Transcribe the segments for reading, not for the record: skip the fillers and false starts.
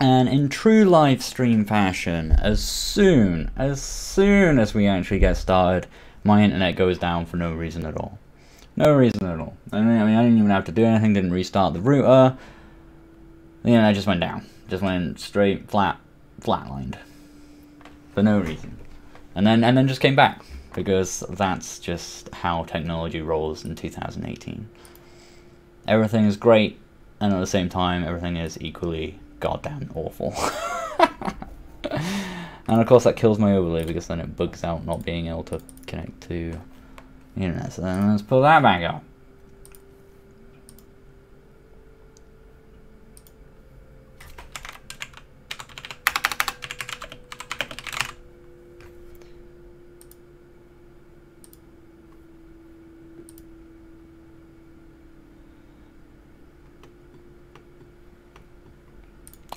And in true live stream fashion, as soon as we actually get started, my internet goes down for no reason at all. No reason at all. I mean, I didn't even have to do anything, didn't restart the router. The internet just went down. Just went straight flatlined. For no reason. And then just came back. Because that's just how technology rolls in 2018. Everything is great, and at the same time, everything is equally goddamn awful. And of course that kills my overlay, because then it bugs out not being able to connect to the internet. So then let's pull that back up.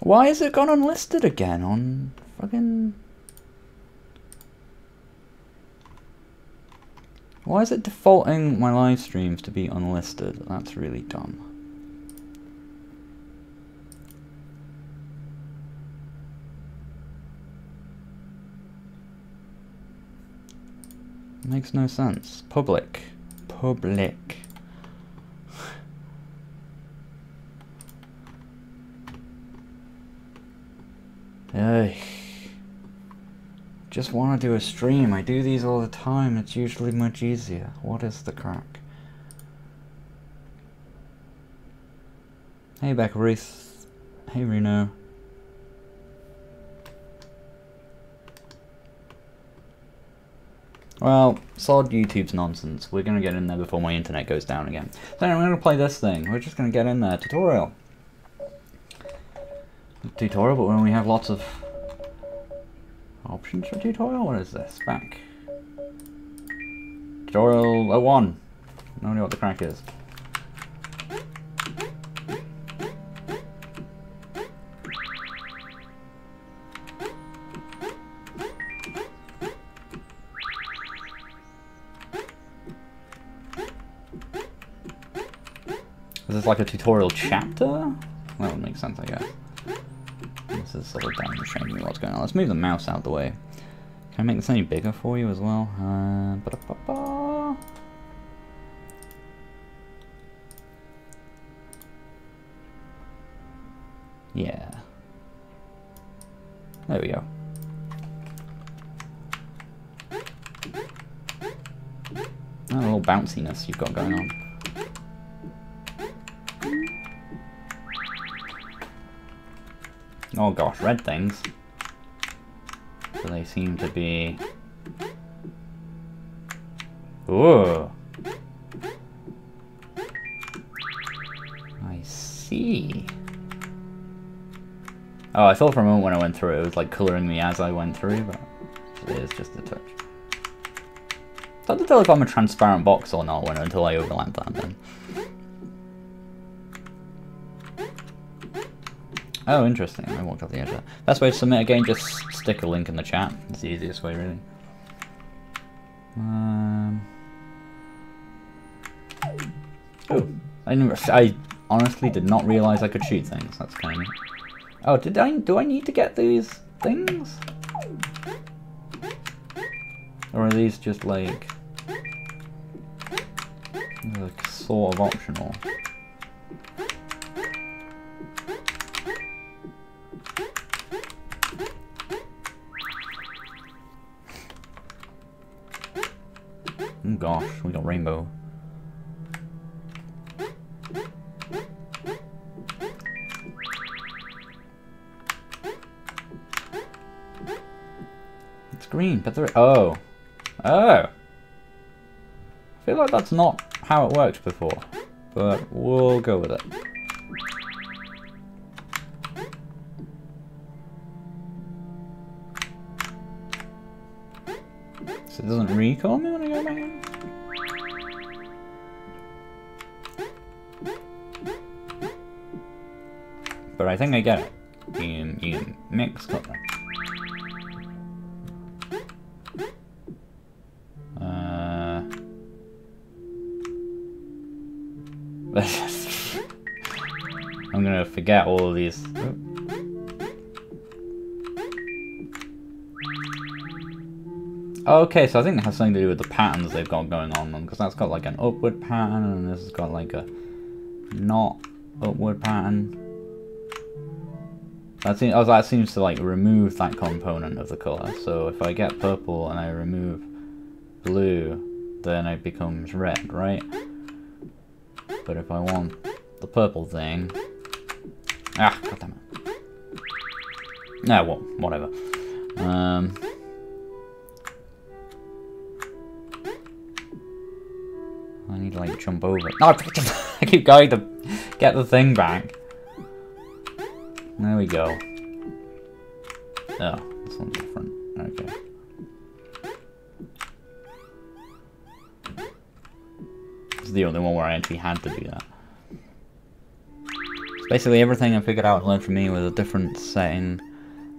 Why has it gone unlisted again on fucking... Why is it defaulting my live streams to be unlisted? That's really dumb. Makes no sense. Public. Ugh. Just want to do a stream. I do these all the time. It's usually much easier. What is the crack? Hey, Becca Ruth. Hey, Reno. Well, sod YouTube's nonsense. We're going to get in there before my internet goes down again. So anyway, I'm going to play this thing. We're just going to get in there. Tutorial. Tutorial, but when we have lots of options for tutorial. What is this? Back. Tutorial 01. No idea what the crack is. Is this like a tutorial chapter? That would make sense, I guess. This is sort of demonstrating me what's going on. Let's move the mouse out of the way. Can I make this any bigger for you as well? Yeah. There we go. Oh, a little bounciness you've got going on. Oh gosh, red things. So they seem to be... Ooh. I see. Oh, I thought for a moment when I went through it was like colouring me as I went through, but it is just a touch. It's hard to tell if I'm a transparent box or not until I overlap that then. Oh, interesting. I walked off the edge of that. Best way to submit a game, just stick a link in the chat. It's the easiest way, really. Oh, I honestly did not realize I could shoot things. That's kind of neat. Oh, do I need to get these things? Or are these just like sort of optional? Oh gosh, we got rainbow. It's green, but there. Oh. I feel like that's not how it worked before, but we'll go with it. So it doesn't recall me when I go back in? But I think I get it. You mix color. I'm gonna forget all of these. Okay, so I think it has something to do with the patterns they've got going on them, because that's got like an upward pattern, and this has got like a not upward pattern. That seems to like remove that component of the color. So if I get purple and I remove blue, then it becomes red, right? But if I want the purple thing, goddammit. Nah, well, whatever. I need to like jump over. No, I keep going to get the thing back. There we go. Oh, this one's different. Okay. This is the only one where I actually had to do that. So basically everything I figured out and learned from me was a different setting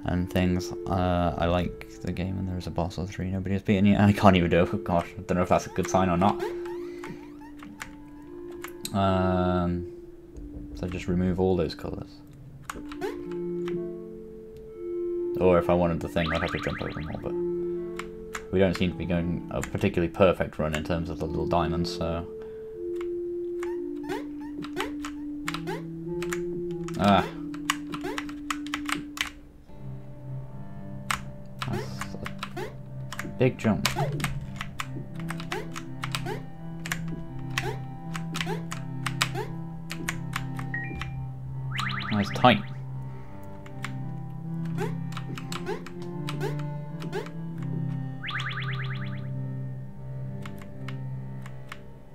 and things. I like the game and there's a boss or 3 nobody has beaten yet. I can't even do it. Oh gosh, I don't know if that's a good sign or not. So just remove all those colours. Or if I wanted the thing, I'd have to jump over them all, but we don't seem to be going a particularly perfect run in terms of the little diamonds, so... That's a big jump. That's tight.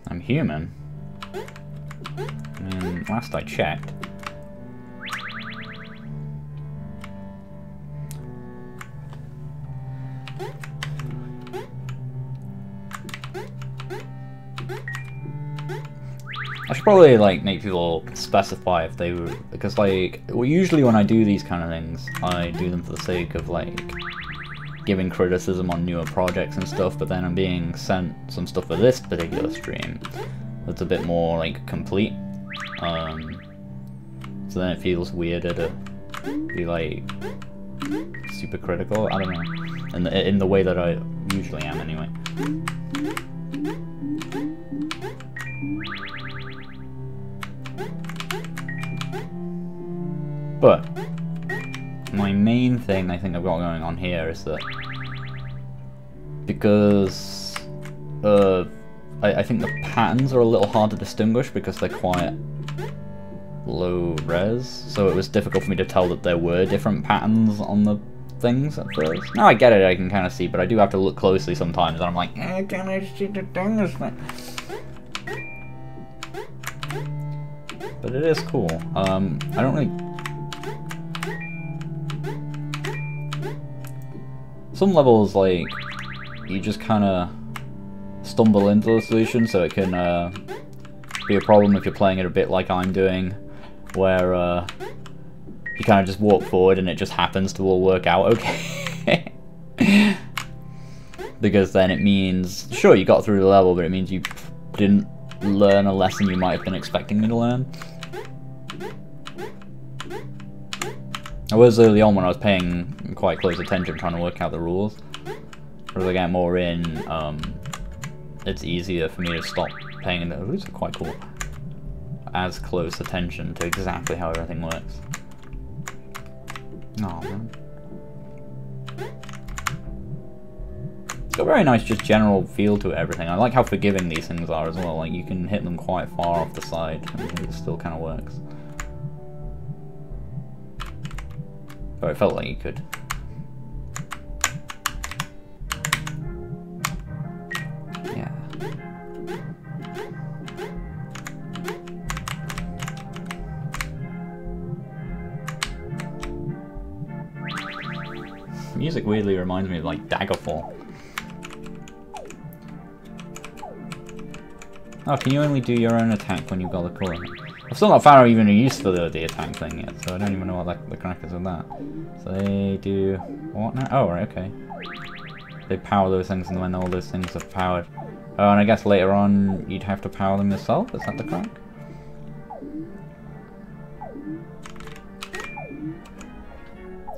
I'm human. I mean, last I checked. I should probably like make people specify if they were, because like, well, usually when I do these kind of things, I do them for the sake of like giving criticism on newer projects and stuff, but then I'm being sent some stuff for this particular stream that's a bit more like complete. So then it feels weirder to be like super critical. I don't know, in the way that I usually am anyway. But my main thing I think I've got going on here is that because I think the patterns are a little hard to distinguish because they're quite low res, so it was difficult for me to tell that there were different patterns on the things at first. Now I get it, I can kind of see, but I do have to look closely sometimes, and I'm like, can I see the things? But it is cool. I don't really... Some levels, like, you just kind of stumble into the solution, so it can be a problem if you're playing it a bit like I'm doing, where you kind of just walk forward and it just happens to all work out okay. Because then it means, sure, you got through the level, but it means you didn't learn a lesson you might have been expecting me to learn. I was early on when I was paying quite close attention trying to work out the rules. But as I get more in, it's easier for me to stop paying, these are quite cool, as close attention to exactly how everything works. Oh man. It's got a very nice just general feel to everything. I like how forgiving these things are as well, like you can hit them quite far off the side and it still kind of works. But it felt like you could. Yeah. Music weirdly reminds me of like Daggerfall. Oh, can you only do your own attack when you've got the colour? I've still not found out even a use for the attack thing yet, so I don't even know what the crack is with that. So they do what now? Oh, right, okay. They power those things, and when all those things are powered. Oh, and I guess later on you'd have to power them yourself. Is that the crack?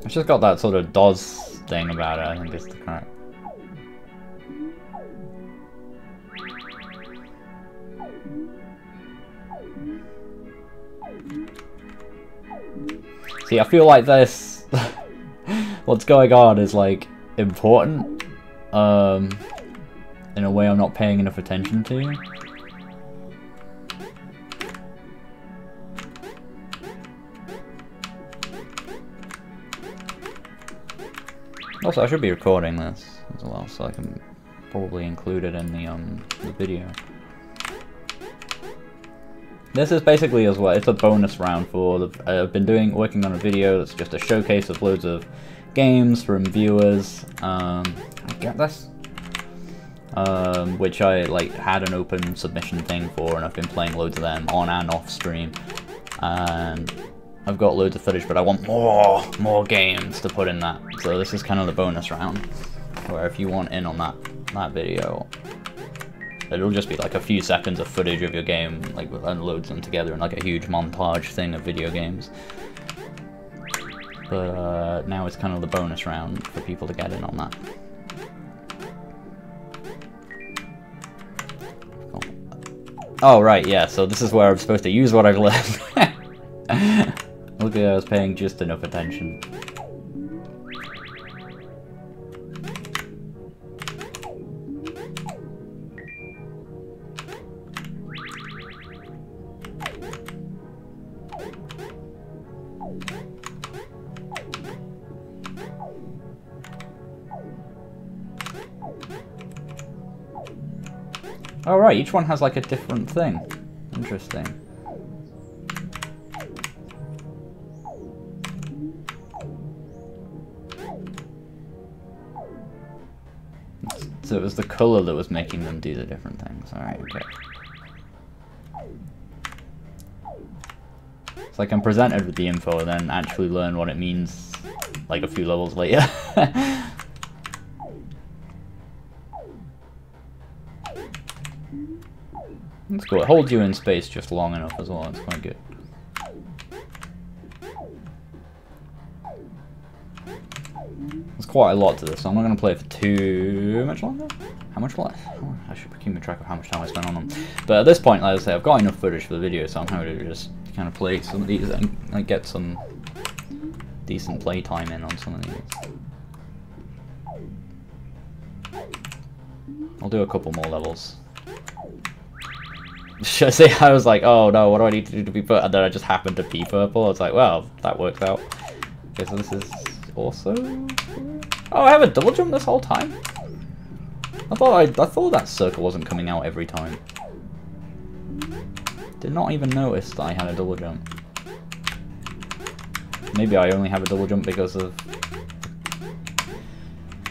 It's just got that sort of DOS thing about it. I think it's the crack. See, I feel like this, what's going on is like important, in a way I'm not paying enough attention to. Also, I should be recording this as well, so I can probably include it in the video. This is basically as well, it's a bonus round for the, I've been working on a video that's just a showcase of loads of games from viewers, I get this, which I like had an open submission thing for, and I've been playing loads of them on and off stream, and I've got loads of footage, but I want more games to put in that, so this is kind of the bonus round, where if you want in on that video, it'll just be like a few seconds of footage of your game, like and loads them together in like a huge montage thing of video games. But now it's kind of the bonus round for people to get in on that. Cool. Oh right, yeah, so this is where I'm supposed to use what I've learned. Look at, I was paying just enough attention. Oh right, each one has like a different thing. Interesting. So it was the colour that was making them do the different things. Alright, okay. It's like I'm presented with the info and then actually learn what it means like a few levels later. That's cool. It holds you in space just long enough as well. It's quite good. There's quite a lot to this, so I'm not going to play it for too much longer. How much left? Oh, I should be keeping track of how much time I spent on them. But at this point, like I say, I've got enough footage for the video, so I'm happy to just kind of play some of these and like, get some decent play time in on some of these. I'll do a couple more levels. Should I say I was like, oh no, what do I need to do to be purple? And then I just happened to be purple. I was like, well, that works out. Okay, so this is also... Oh, I have a double jump this whole time? I thought that circle wasn't coming out every time. Did not even notice that I had a double jump. Maybe I only have a double jump because of...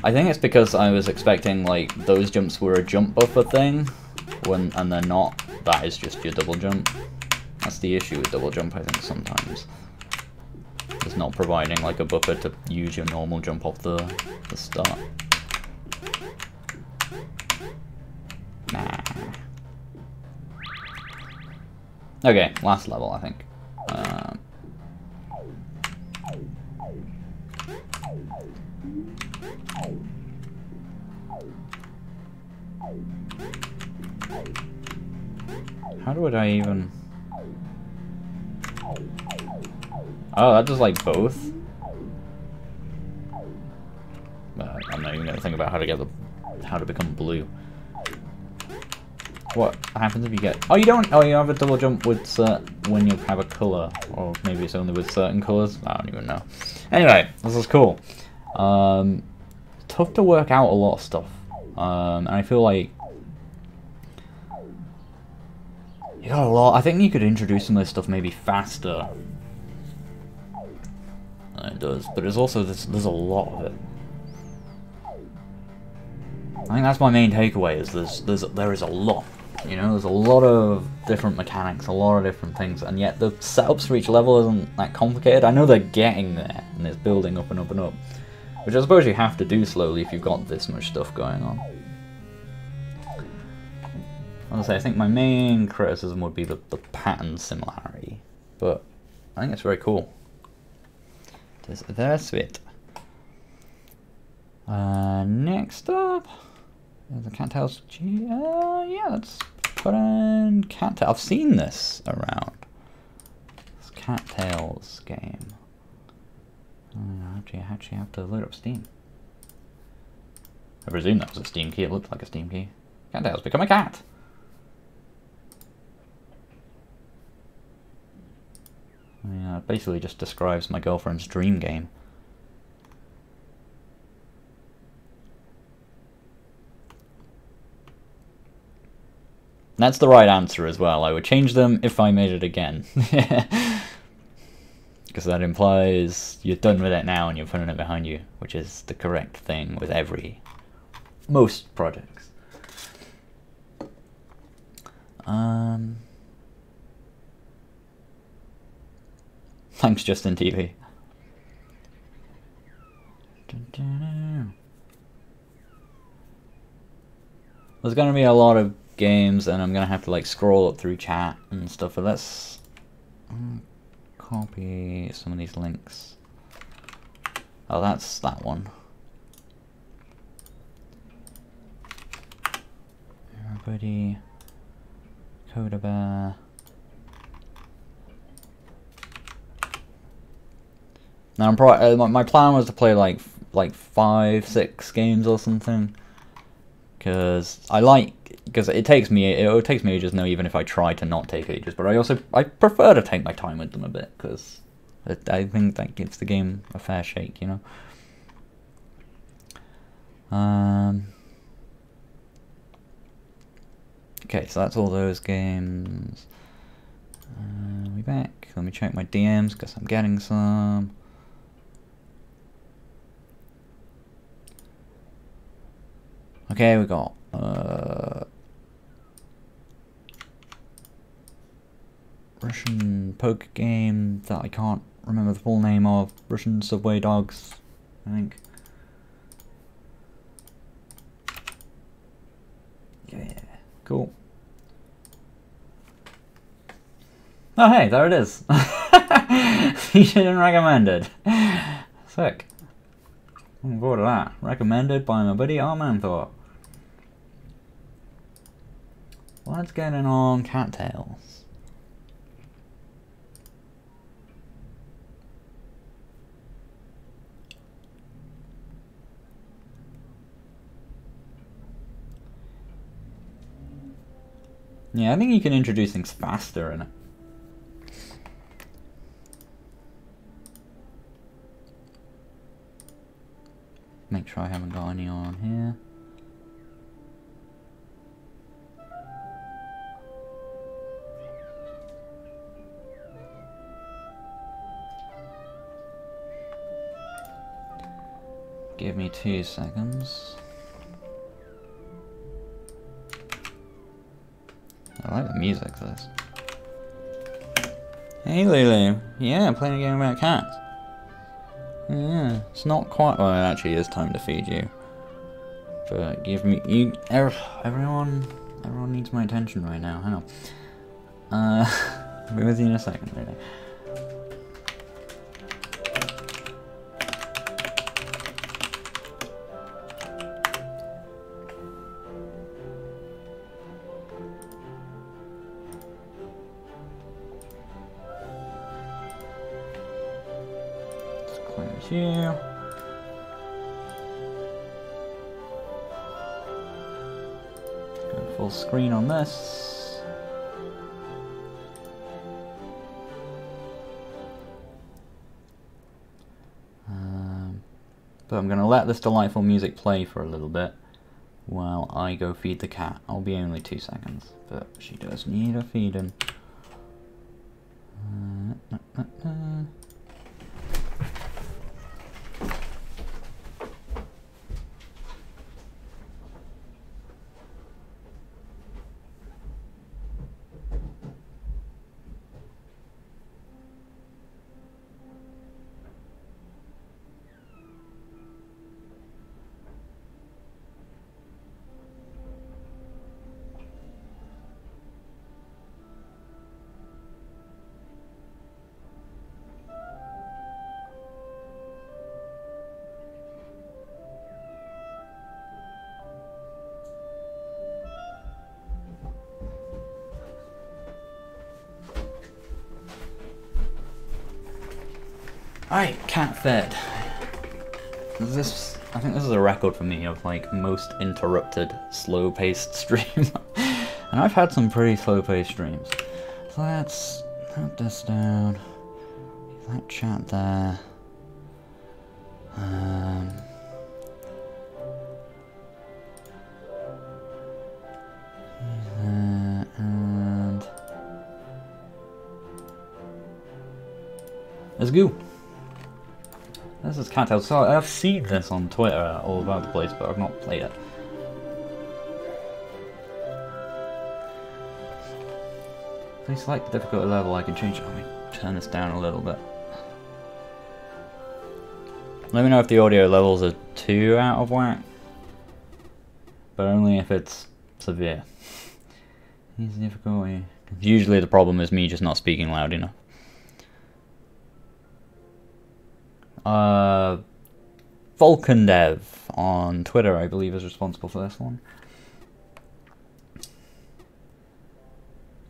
I think it's because I was expecting, like, those jumps were a jump buffer thing, and they're not. That is just your double jump. That's the issue with double jump, I think, sometimes. It's not providing, like, a buffer to use your normal jump off the start. Nah. Okay, last level, I think. How would I even... Oh, that does like both? I'm not even gonna think about how to become blue. What happens if you get... Oh, you don't... Oh, you have a double jump with when you have a colour. Or maybe it's only with certain colours. I don't even know. Anyway, this is cool. Tough to work out a lot of stuff. And I feel like... You got a lot. I think you could introduce some of this stuff maybe faster than it does. But there's also... There's a lot of it. I think that's my main takeaway, is there is a lot. You know, there's a lot of different mechanics, a lot of different things, and yet the setups for each level isn't that complicated. I know they're getting there, and it's building up and up and up, which I suppose you have to do slowly if you've got this much stuff going on. As I say, I think my main criticism would be the pattern similarity, but I think it's very cool. That's it. Next up... The Cattails. Yeah, let's put in Cattails. I've seen this around. This Cattails game. Do you actually have to load up Steam? I presume that was a Steam key. It looked like a Steam key. Cattails become a cat! Yeah, it basically just describes my girlfriend's dream game. That's the right answer as well. I would change them if I made it again. Because that implies you're done with it now and you're putting it behind you, which is the correct thing with most projects. Thanks, Justin TV. There's gonna be a lot of games, and I'm gonna have to like scroll up through chat and stuff. But let's copy some of these links. Oh, that's that one. Everybody, Coda Bear. Now I'm probably my plan was to play like 5-6 games or something, because it takes me ages now, even if I try to not take ages. But I prefer to take my time with them a bit, because I think that gives the game a fair shake, you know. Okay, so that's all those games. We back. Let me check my DMs because I'm getting some. Okay, we got Russian poker game that I can't remember the full name of. Russian Subway Dogs, I think. Yeah, cool. Oh hey, there it is. Featured and recommended. Sick. Looking forward to that. Recommended by my buddy Armanthor. What's going on, Cattails? Yeah, I think you can introduce things faster in it. Make sure I haven't got any on here. Give me 2 seconds. I like the music for this. Hey Lulu, yeah, playing a game about cats. Yeah, it's not quite. Well, it actually is time to feed you. But give me everyone needs my attention right now. Hang on. I'll be with you in a second, really. You. Go full screen on this. But I'm going to let this delightful music play for a little bit while I go feed the cat. I'll be only 2 seconds, but she does need a feeding. Alright, cat fed. I think this is a record for me of like most interrupted, slow-paced stream. And I've had some pretty slow-paced streams. So let's put this down. That chat there. And let's go. This is Cattail. So I've seen this on Twitter all about the place, but I've not played it. If I select the difficulty level, I can change it. Let me turn this down a little bit. Let me know if the audio levels are too out of whack, but only if it's severe. Easy difficulty. Usually the problem is me just not speaking loud enough. Vulcandev on Twitter, I believe, is responsible for this one.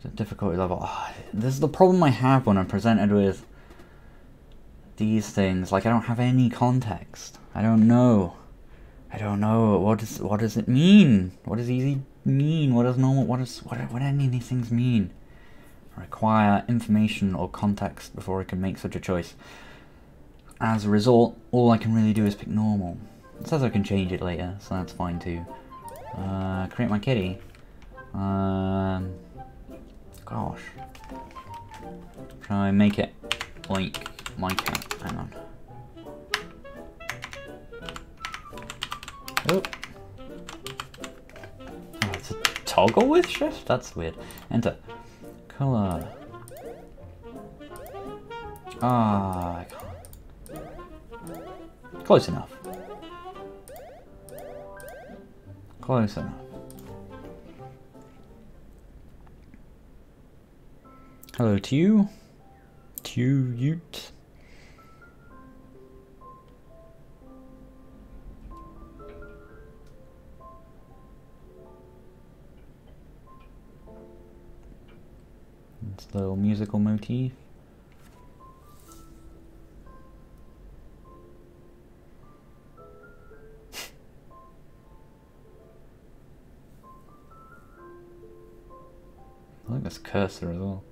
The difficulty level. This is the problem I have when I'm presented with these things. Like, I don't have any context. I don't know. What does it mean? What does easy mean? What does normal? What any of these things mean? I require information or context before I can make such a choice. As a result, all I can really do is pick normal. It says I can change it later, so that's fine too. Create my kitty. Gosh. Try and make it like my cat. Hang on. Oh. Oh, it's a toggle with shift? That's weird. Enter. Color. I can't. Close enough. Close enough. Hello to you. Ute. It's a little musical motif. I like this cursor as well.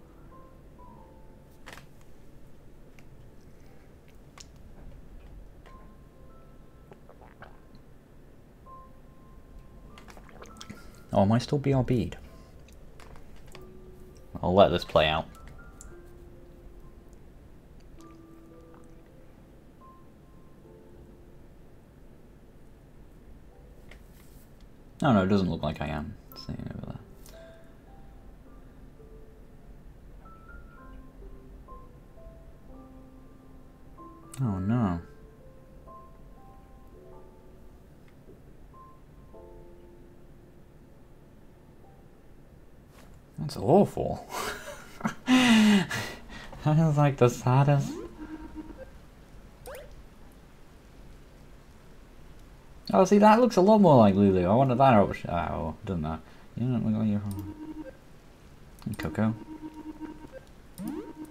Oh, am I still BRB'd? I'll let this play out. Oh no, it doesn't look like I am. See over there. Oh no. That's awful. That is like the saddest. Oh, see, that looks a lot more like Lulu. I wanted that option. Oh, doesn't that? You don't look like you're Coco.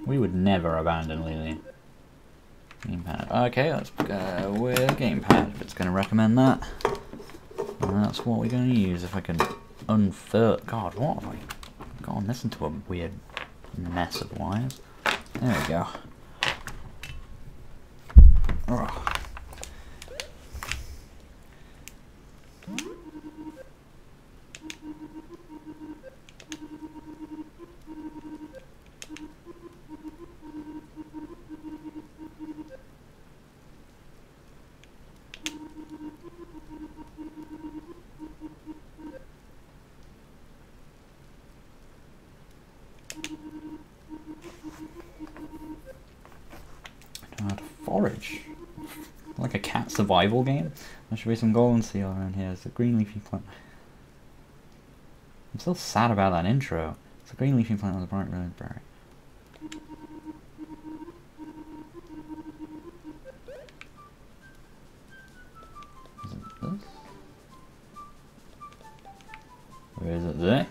We would never abandon Lily. Gamepad. Okay, let's go with Gamepad. If it's going to recommend that, that's what we're going to use. If I can unfurl. God, what have I gone? Listen to a weird mess of wires. There we go. Oh. Forage. Like a cat survival game. There should be some golden seal around here. It's a green leafy plant. I'm still sad about that intro. It's a green leafy plant with a bright red berry. Is it this? Or is it this?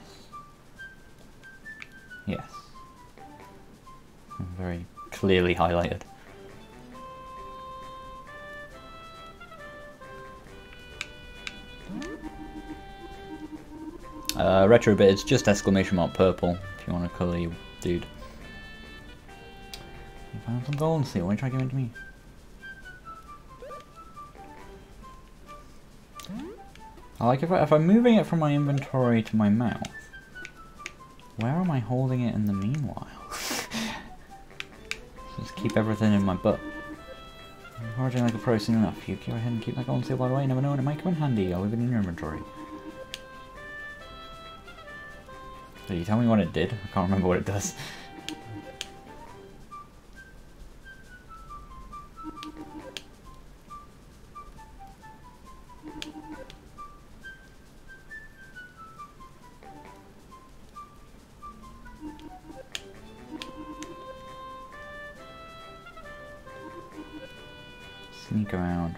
Yes. Very clearly highlighted. Retro bit, it's just exclamation mark purple, if you want to colour you, dude. You found some golden seal, why don't you try giving it to me? I like if I'm moving it from my inventory to my mouth, where am I holding it in the meanwhile? Just keep everything in my butt. I'm foraging like a pro soon enough. You go ahead and keep that golden seal by the way, you never know when it might come in handy. I'll leave it in your inventory. Did you tell me what it did? I can't remember what it does. Sneak around.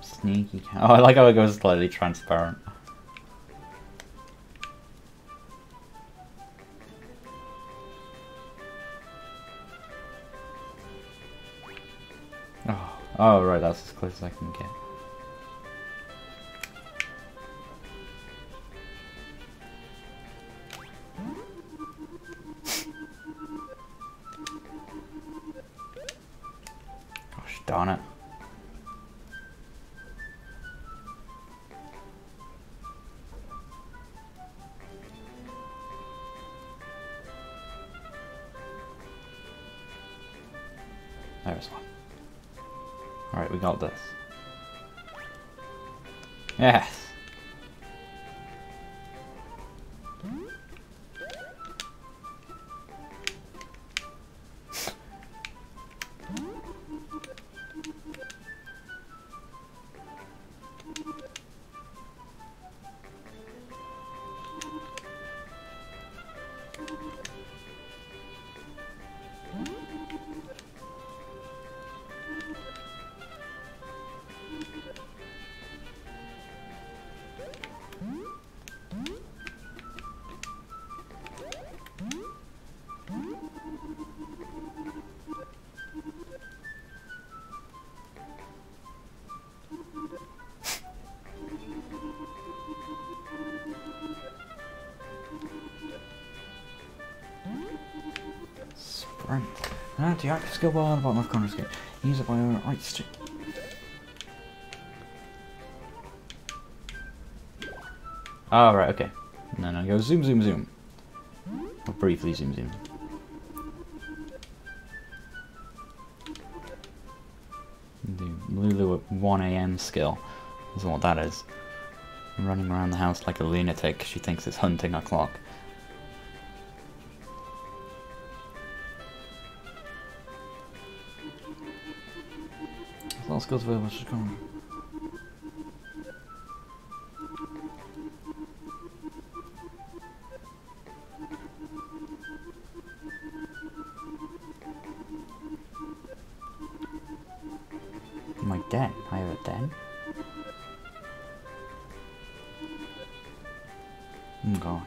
Sneaky cat. Oh, I like how it goes slightly transparent. Oh, right, that's as close as I can get. Gosh darn it. There's one. Alright, we got this. Yes! Sprint. To active skill bar on the bottom of corner screen. Use it by right stick. Oh, right, okay. No, go zoom, zoom, zoom. Or briefly zoom, zoom. The Lulu at 1 AM skill is what that is. Running around the house like a lunatic, she thinks it's hunting a clock. All skills available, just come. My den? I have a den? Oh gosh.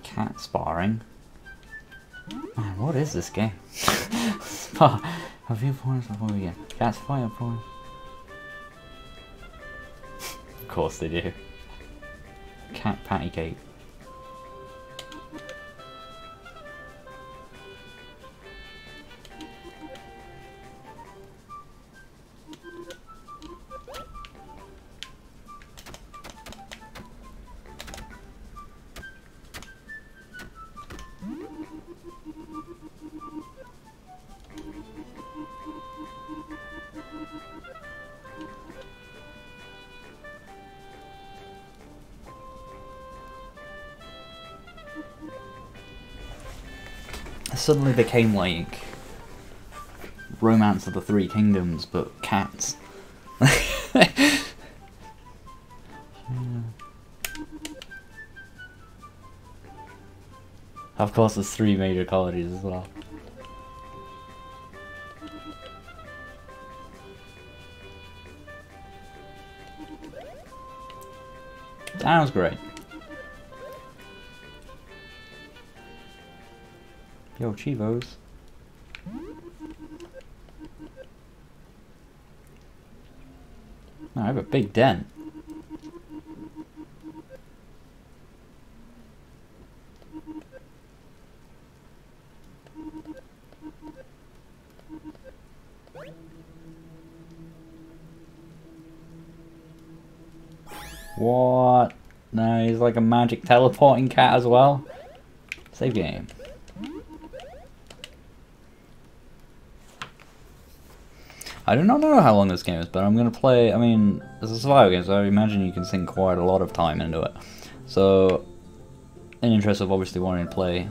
Cat sparring. Man, what is this game? Have you points before we get cats fire points? Of course they do. Cat patty cake. Suddenly became like Romance of the Three Kingdoms, but cats. Yeah. Of course, there's 3 major colleges as well. Sounds great. Yo, Chivos. I have a big dent. What? No, he's like a magic teleporting cat as well. Save game. I do not know how long this game is, but I'm going to play, I mean, it's a survival game, so I imagine you can sink quite a lot of time into it. So, in the interest of obviously wanting to play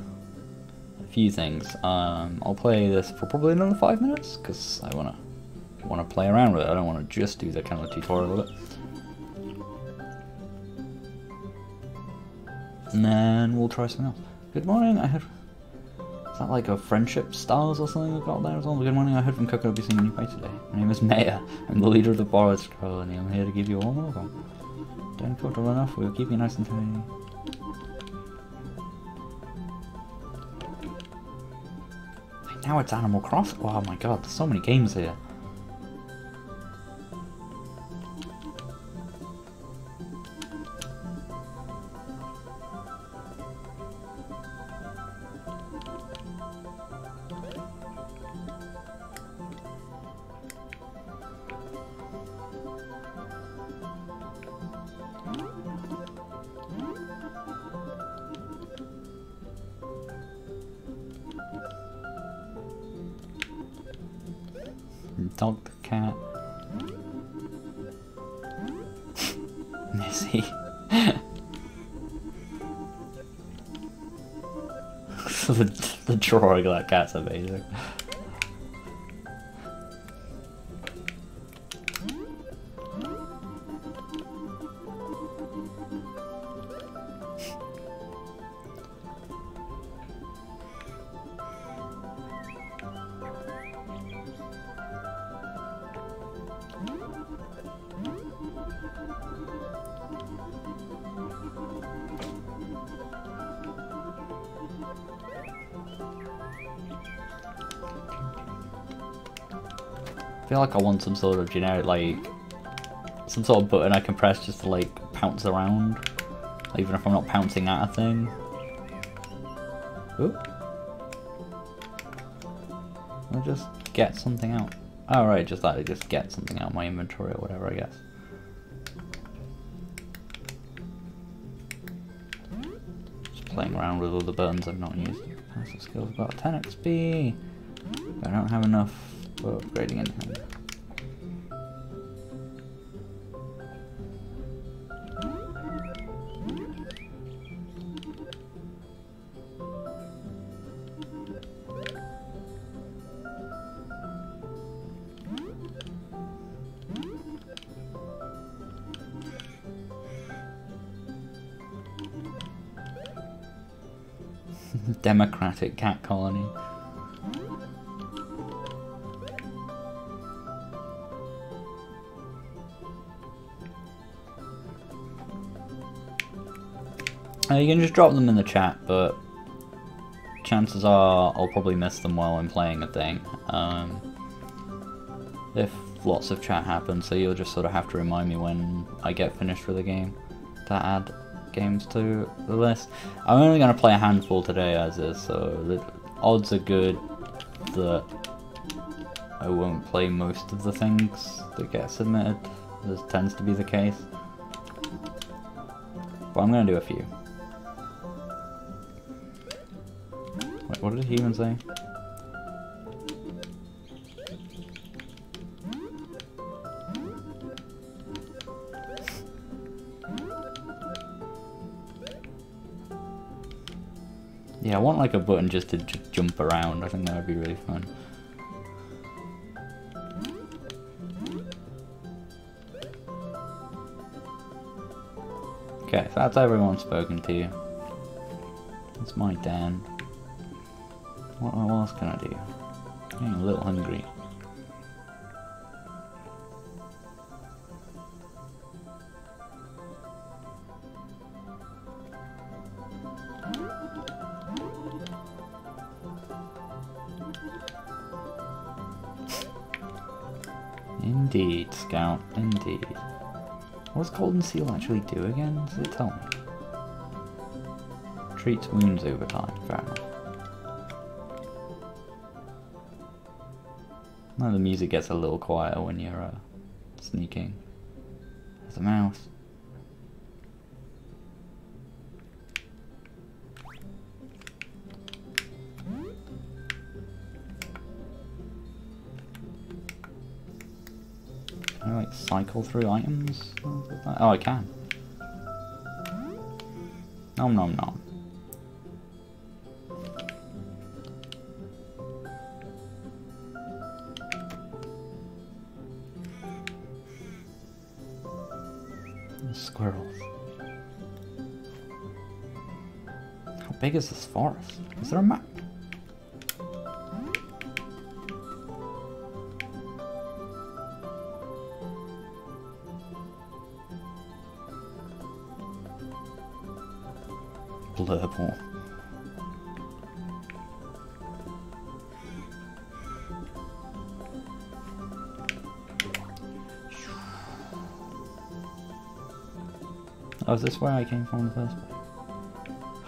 a few things, I'll play this for probably another 5 minutes, because I want to play around with it. I don't want to just do the kind of tutorial with it. And then we'll try something else. Good morning, I heard... Is that like a friendship stars or something we've got there as well? Good morning, I heard from Coco will be seeing a new place today. My name is Maya. I'm the leader of the Forest Colony. I'm here to give you all welcome. Don't total enough, we'll keep you nice and tidy. Now it's Animal Crossing. Oh my god, there's so many games here. Dog the cat. Missy. the drawing of that cat's amazing. I feel like I want some sort of generic, like, some sort of button I can press just to, like, pounce around, even if I'm not pouncing at a thing. Oop. I'll just get something out. Oh right, just that, just get something out of my inventory or whatever, I guess. Just playing around with all the buttons I've not used. Passive skills, I've got 10 XP. I don't have enough for upgrading anything. Democratic cat colony. You can just drop them in the chat, but chances are I'll probably miss them while I'm playing a thing. If lots of chat happens, so you'll just sort of have to remind me when I get finished with the game to add games to the list. I'm only going to play a handful today as is, so the odds are good that I won't play most of the things that get submitted, as tends to be the case. But I'm going to do a few. Wait, what did he even say? Yeah, I want like a button just to jump around. I think that would be really fun. Okay, so that's everyone spoken to. That's my Dan. What else can I do? I'm getting a little hungry. Indeed, Scout, indeed. What does Golden Seal actually do again? Does it tell me? Treats wounds over time, fair enough. Now the music gets a little quieter when you're sneaking. There's a mouse. Can I like cycle through items? Oh, I can. Nom nom nom. Squirrels. How big is this forest? Is there a map? Blurple. Oh, is this where I came from in the first place?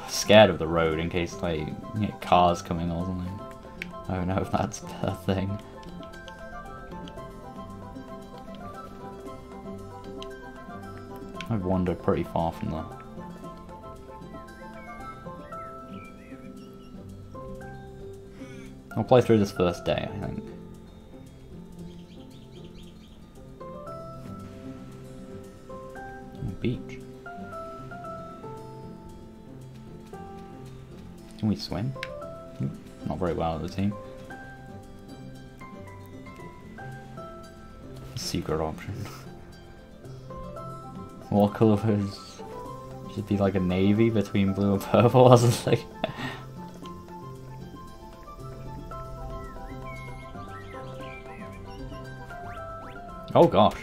Scared of the road in case like you get cars coming or something. I don't know if that's a thing. I've wandered pretty far from there. I'll play through this first day, I think. Beach. Can we swim? Not very well as a team. Secret option. What colour is... Should be like a navy between blue and purple or something. Oh gosh.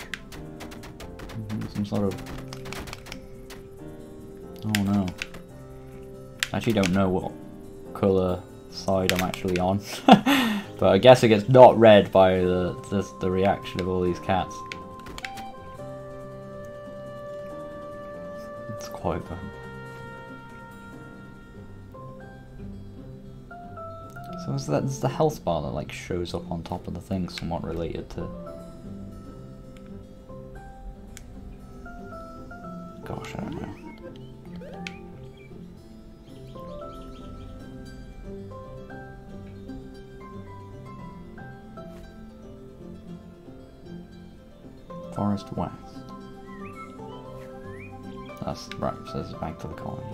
Some sort of... Oh no. I actually don't know what colour side I'm actually on. But I guess it gets not red by the reaction of all these cats. It's quite fun. So is the health bar that like shows up on top of the thing somewhat related to... Gosh, I don't know. Forest West. That's right, so this is back to the colony.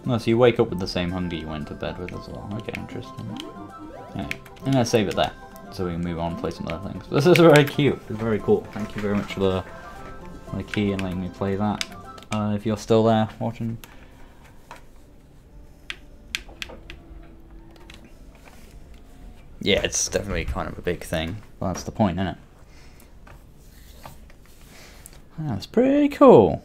Oh, so you wake up with the same hunger you went to bed with as well. Okay, interesting. Yeah. I'm gonna save it there, so we can move on and play some other things. This is very cute. It's very cool. Thank you very much for the key and letting me play that. If you're still there watching. Yeah, it's definitely kind of a big thing. Well, that's the point, isn't it? That's pretty cool.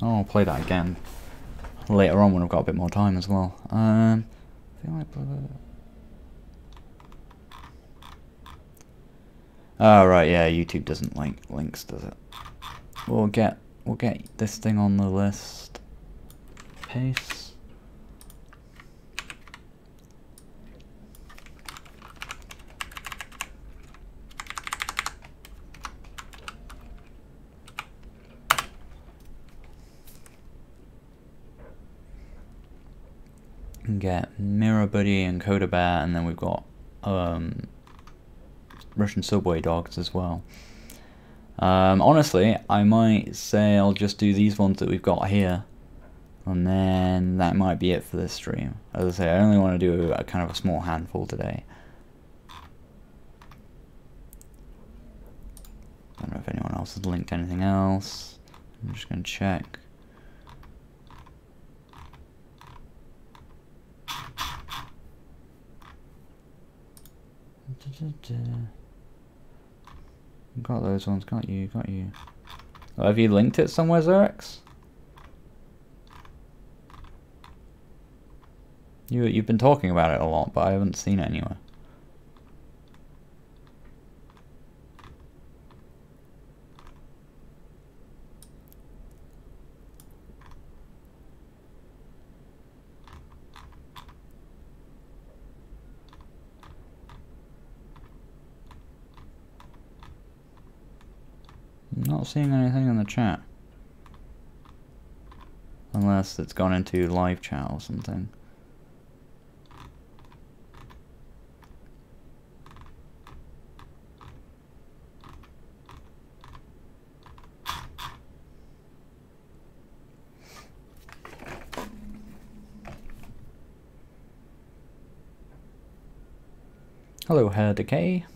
I'll play that again later on when I've got a bit more time as well. I feel like... Oh right, yeah, YouTube doesn't like links, does it? We'll get this thing on the list. Paste. can get Mirror Buddy and Coda Bear, and then we've got Russian subway dogs as well. Honestly, I might say I'll just do these ones that we've got here, and then that might be it for this stream. As I say, I only want to do a kind of a small handful today. I don't know if anyone else has linked anything else. I'm just going to check. Got those ones, got you. Oh, have you linked it somewhere, Xerx? You've been talking about it a lot, but I haven't seen it anywhere. I'm not seeing anything in the chat. Unless it's gone into live chat or something. Hello, Hair Decay.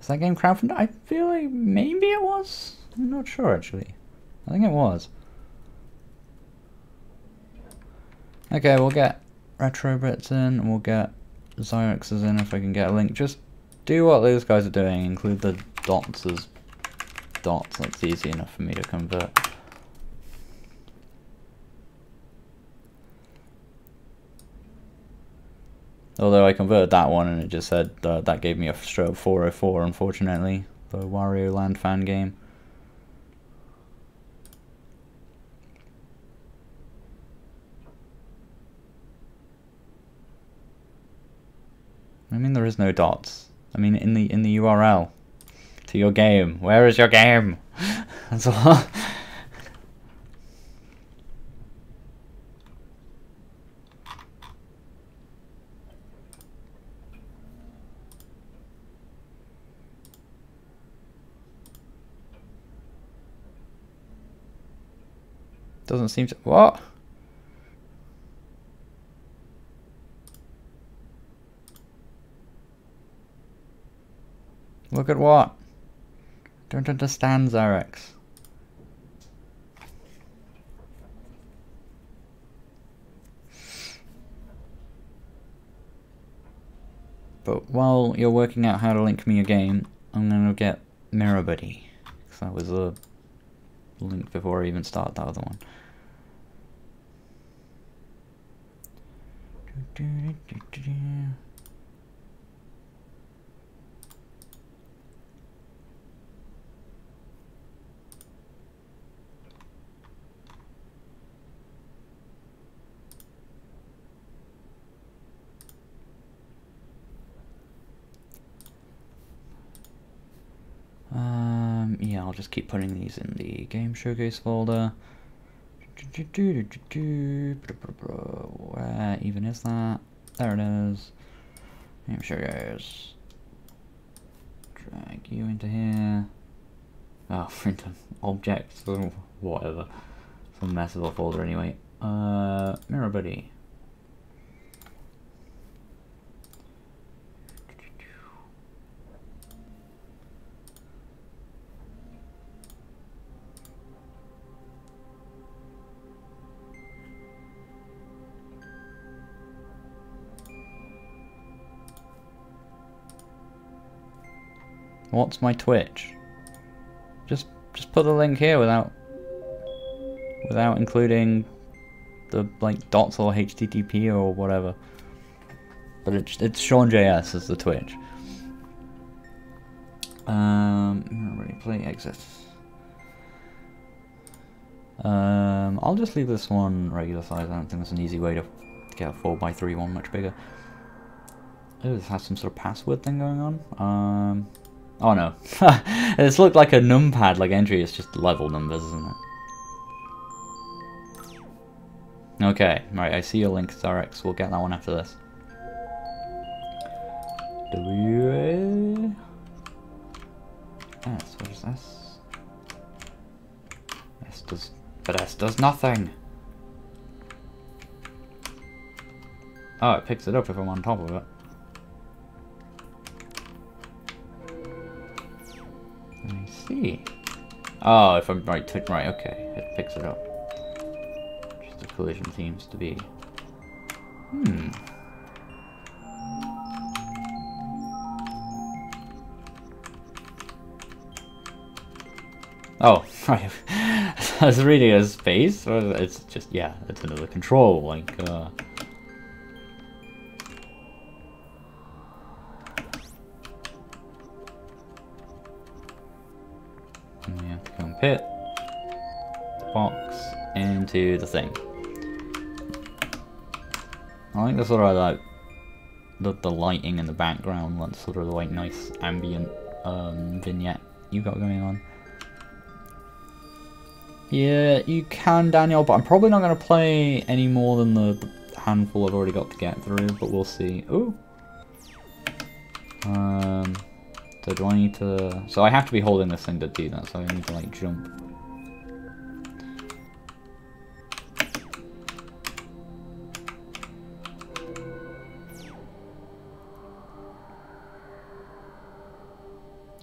Is that game crowdfunded? I feel like maybe it was. I'm not sure actually. I think it was. Okay, we'll get Retrobits in, and we'll get Xyrex's in if I can get a link. Just do what those guys are doing, include the dots as dots. That's easy enough for me to convert. Although I converted that one and it just said that gave me a stroke 404, unfortunately. The Wario Land fan game. I mean, there is no dots. I mean, in the URL to your game. Where is your game? That's all. Doesn't seem to. What? Look at what? Don't understand, Xyrex. But while you're working out how to link me a game, I'm gonna get Mirror Buddy, because that was a link before I even started that other one. Yeah, I'll just keep putting these in the game showcase folder. Where even is that? There it is. Game showcase. Drag you into here. Oh, into objects or whatever. Some mess of a folder anyway. Mirror Buddy. What's my Twitch? Just put the link here without including the like dots or HTTP or whatever. But it's Sean JS as the Twitch. Already play exit. I'll just leave this one regular size. I don't think there's an easy way to get a 4x3 one much bigger. Oh, this has some sort of password thing going on. Oh no, it's looked like a numpad like entry, it's just level numbers, isn't it? Okay, right, I see your link, Zarex. We'll get that one after this. W-A... S, what is this? S does... But S does nothing! Oh, it picks it up if I'm on top of it. I see. Oh, if I'm right, okay, it picks it up. Just the collision seems to be... Oh, right. I was reading a space. It's just, yeah, it's another control, like, You have to go and pit the box into the thing. I think that's sort of like the lighting in the background, that's sort of the like nice ambient vignette you got going on. Yeah, you can, Daniel, but I'm probably not going to play any more than the handful I've already got to get through, but we'll see. Ooh. So do I need to... So I have to be holding this thing to do that, so I need to, like, jump.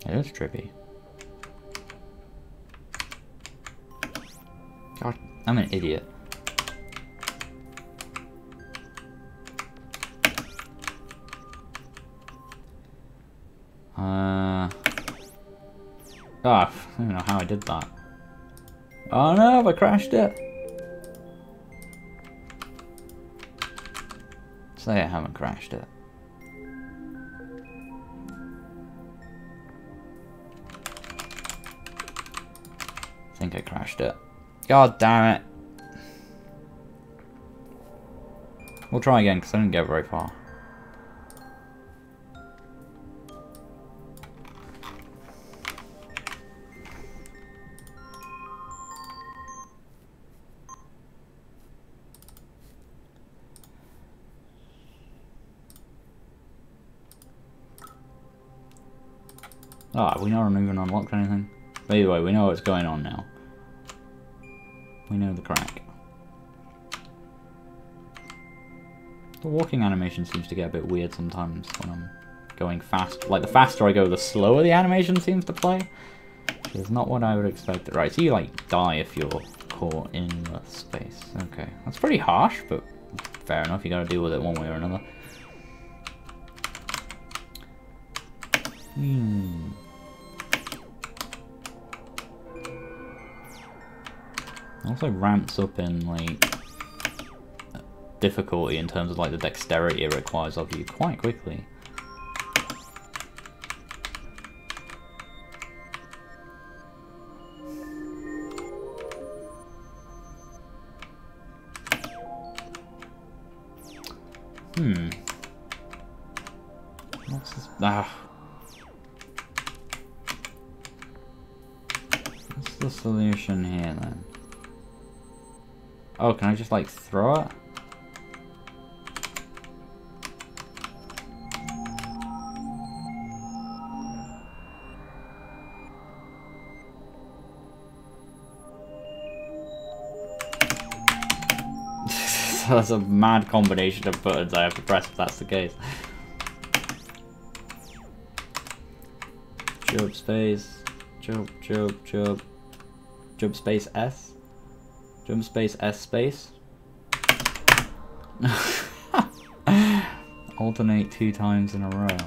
It is trippy. God, I'm an idiot. I don't know how I did that. Oh no, I crashed it. Say I haven't crashed it. I think I crashed it. God damn it. We'll try again because I didn't get very far. Ah, we not even unlocked anything. But either way, we know what's going on now. We know the crack. The walking animation seems to get a bit weird sometimes when I'm going fast. Like, the faster I go, the slower the animation seems to play. Which is not what I would expect. Right, so you, like, die if you're caught in the space. Okay, that's pretty harsh, but fair enough. You gotta deal with it one way or another. Also ramps up in, like, difficulty in terms of, like, the dexterity it requires of you quite quickly. What's this? What's the solution here, then? Oh, can I just, like, throw it? That's a mad combination of buttons I have to press if that's the case. Jump space. Jump space S. Jump space S space. Alternate 2 times in a row.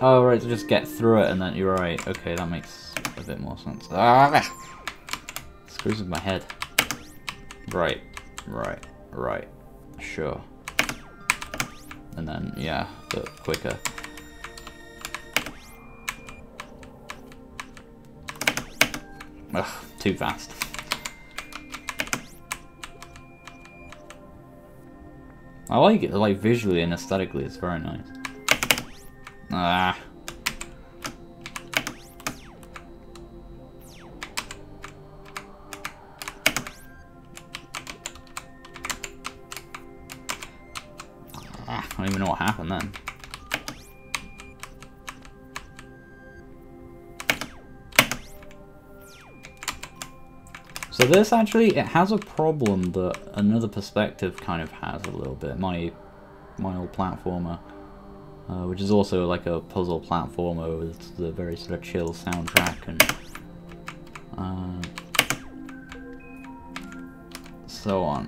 Oh right, to just get through it and then you're right. Okay, that makes a bit more sense. Ah! Screws with my head. Right. Sure. And then, yeah, but quicker. Ugh, too fast. I like it, like, visually and aesthetically, it's very nice. Ah. don't even know what happened then. So this actually, it has a problem that Another Perspective kind of has a little bit. My old platformer, which is also like a puzzle platformer with the very sort of chill soundtrack and so on.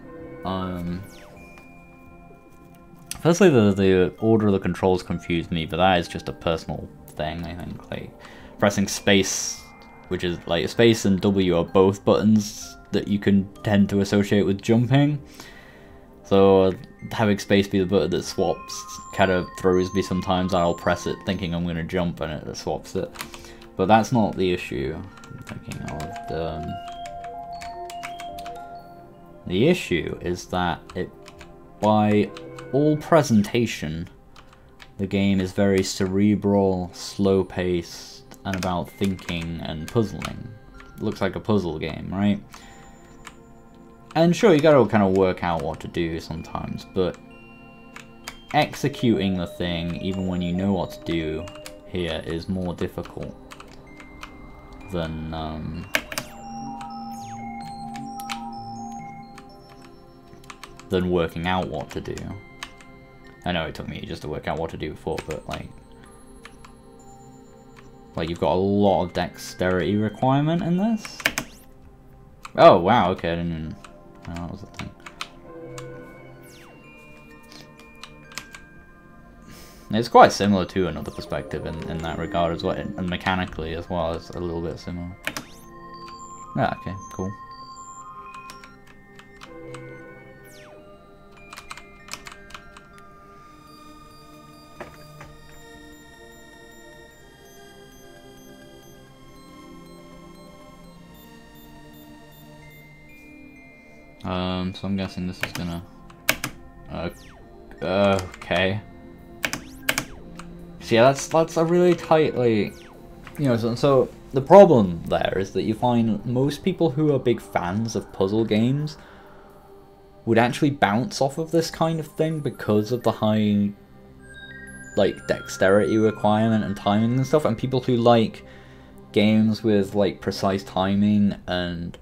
Firstly, the order of the controls confused me, but that is just a personal thing, I think. Like, pressing space, which is like space and W are both buttons that you can tend to associate with jumping. So having space be the button that swaps kind of throws me sometimes. I'll press it thinking I'm going to jump and it swaps it. But that's not the issue I'm thinking of. The issue is that by all presentation, the game is very cerebral, slow-paced, and about thinking and puzzling. It looks like a puzzle game, right? And sure, you gotta kind of work out what to do sometimes, but executing the thing, even when you know what to do here, is more difficult than working out what to do. I know it took me just to work out what to do before, but like you've got a lot of dexterity requirement in this. Oh wow, okay, I didn't even know that was a thing. It's quite similar to Another Perspective in that regard as well, and mechanically as well, it's a little bit similar. Yeah, okay, cool. So I'm guessing this is gonna... okay. So yeah, that's a really tightly... You know, so the problem there is that you find most people who are big fans of puzzle games would actually bounce off of this kind of thing because of the high, like, dexterity requirement and timing and stuff, and people who like games with, like, precise timing and,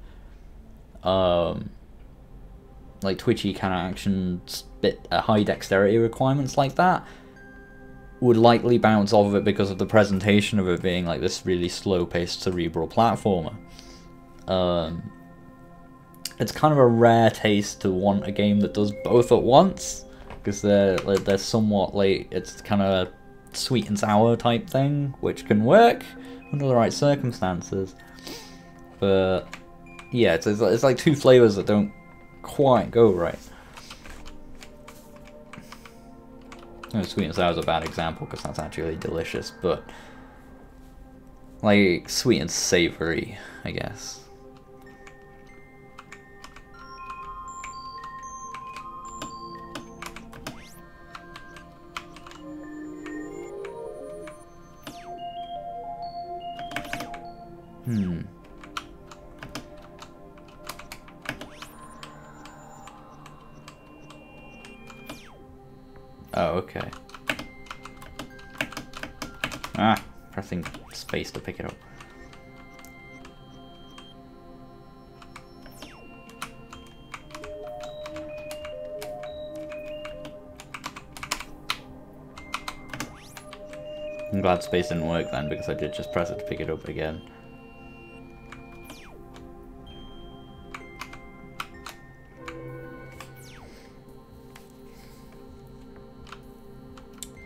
like twitchy kind of action, high dexterity requirements like that, would likely bounce off of it because of the presentation of it being like this really slow-paced cerebral platformer. It's kind of a rare taste to want a game that does both at once, because they're somewhat like, it's kind of a sweet and sour type thing, which can work under the right circumstances. But yeah, it's like two flavors that don't quite go right. No, sweet and sour is a bad example because that's actually delicious, but like sweet and savory, I guess. Oh, okay. Ah, pressing space to pick it up. I'm glad space didn't work then, because I did just press it to pick it up again.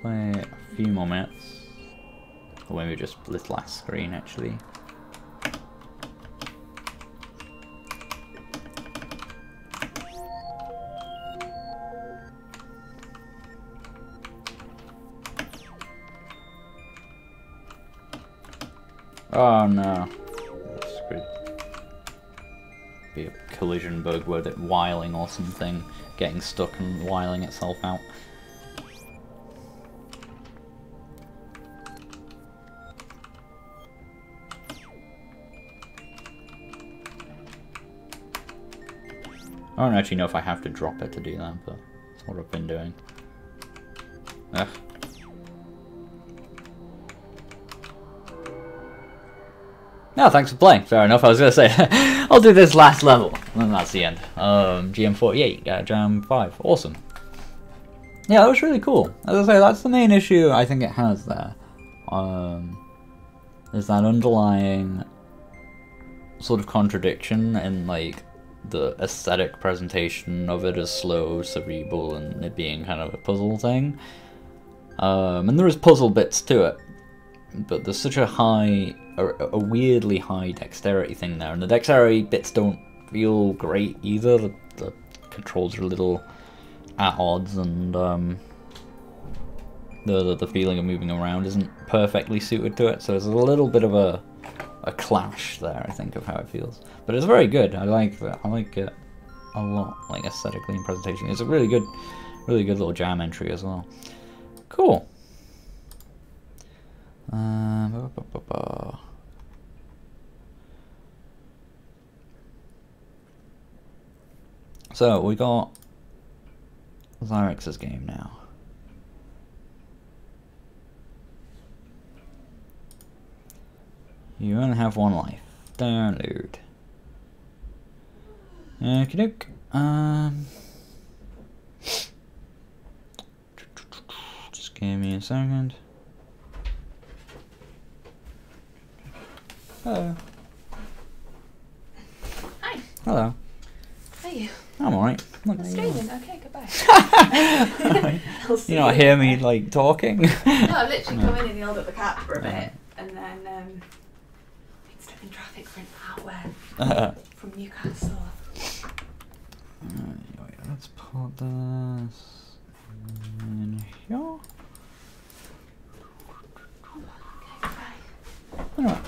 Play a few more minutes, or maybe just this last screen actually. Oh no, screwed. Be a collision bug with it whiling or something, getting stuck and whiling itself out. I don't actually know if I have to drop it to do that, but that's what I've been doing. Ugh. No, thanks for playing. Fair enough. I was gonna say I'll do this last level, and then that's the end. GM48, Jam 5, awesome. Yeah, that was really cool. As I say, that's the main issue I think it has there. There's that underlying sort of contradiction in like the aesthetic presentation of it as slow, cerebral, and it being kind of a puzzle thing. And there is puzzle bits to it, but there's such a high, a weirdly high dexterity thing there, and the dexterity bits don't feel great either. The controls are a little at odds, and the feeling of moving around isn't perfectly suited to it, so there's a little bit of a clash there, I think, of how it feels. But it's very good. I like that. I like it a lot, like aesthetically and presentation. It's a really good little jam entry as well. Cool. So we got Zyrex's game now. You only have one life. Download. Okie doke. Just give me a second. Hello. Hi. Hello. How are you? I'm alright. Streaming. Okay, goodbye. You not hear me like talking? No, I've literally come in and yelled at the cat for a bit, and then been stuck in traffic for an hour from Newcastle. Anyway, let's put this in here. Okay, goodbye. Alright.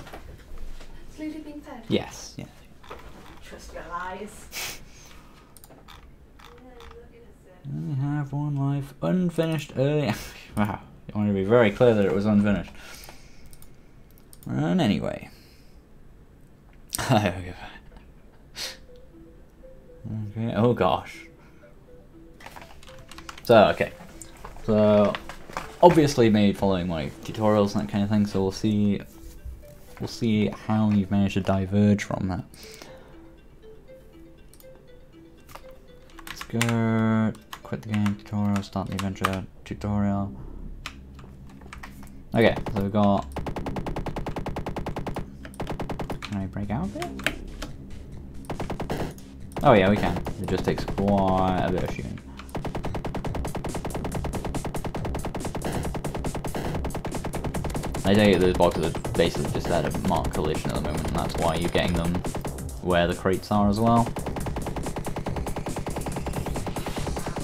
Has Ludo been fed? Yes, yes. Trust your lies. I have one life unfinished early. Wow, you want to be very clear that it was unfinished. And anyway. Okay, oh gosh. So, okay. So, obviously made following my tutorials and that kind of thing, so we'll see how you've managed to diverge from that. Let's go. Quit the game, tutorial, start the adventure, tutorial. Okay, so we've got... Can I break out of it? Oh yeah, we can. It just takes quite a bit of shooting. I take it those boxes are basically just there to mark collision at the moment, and that's why you're getting them where the crates are as well.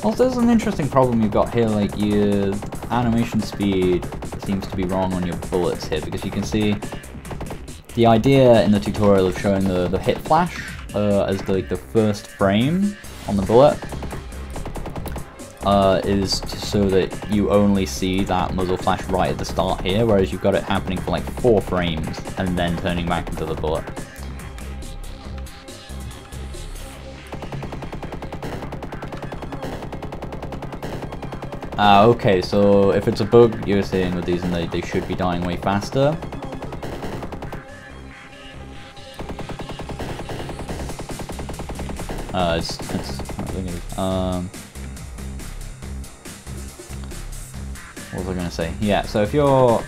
Also, there's an interesting problem you've got here, like your animation speed seems to be wrong on your bullets here, because you can see the idea in the tutorial of showing the hit flash as the first frame on the bullet is so that you only see that muzzle flash right at the start here, whereas you've got it happening for like 4 frames and then turning back into the bullet. Okay, so if it's a bug you're seeing with these, and they should be dying way faster. What was I going to say? Yeah, so if you're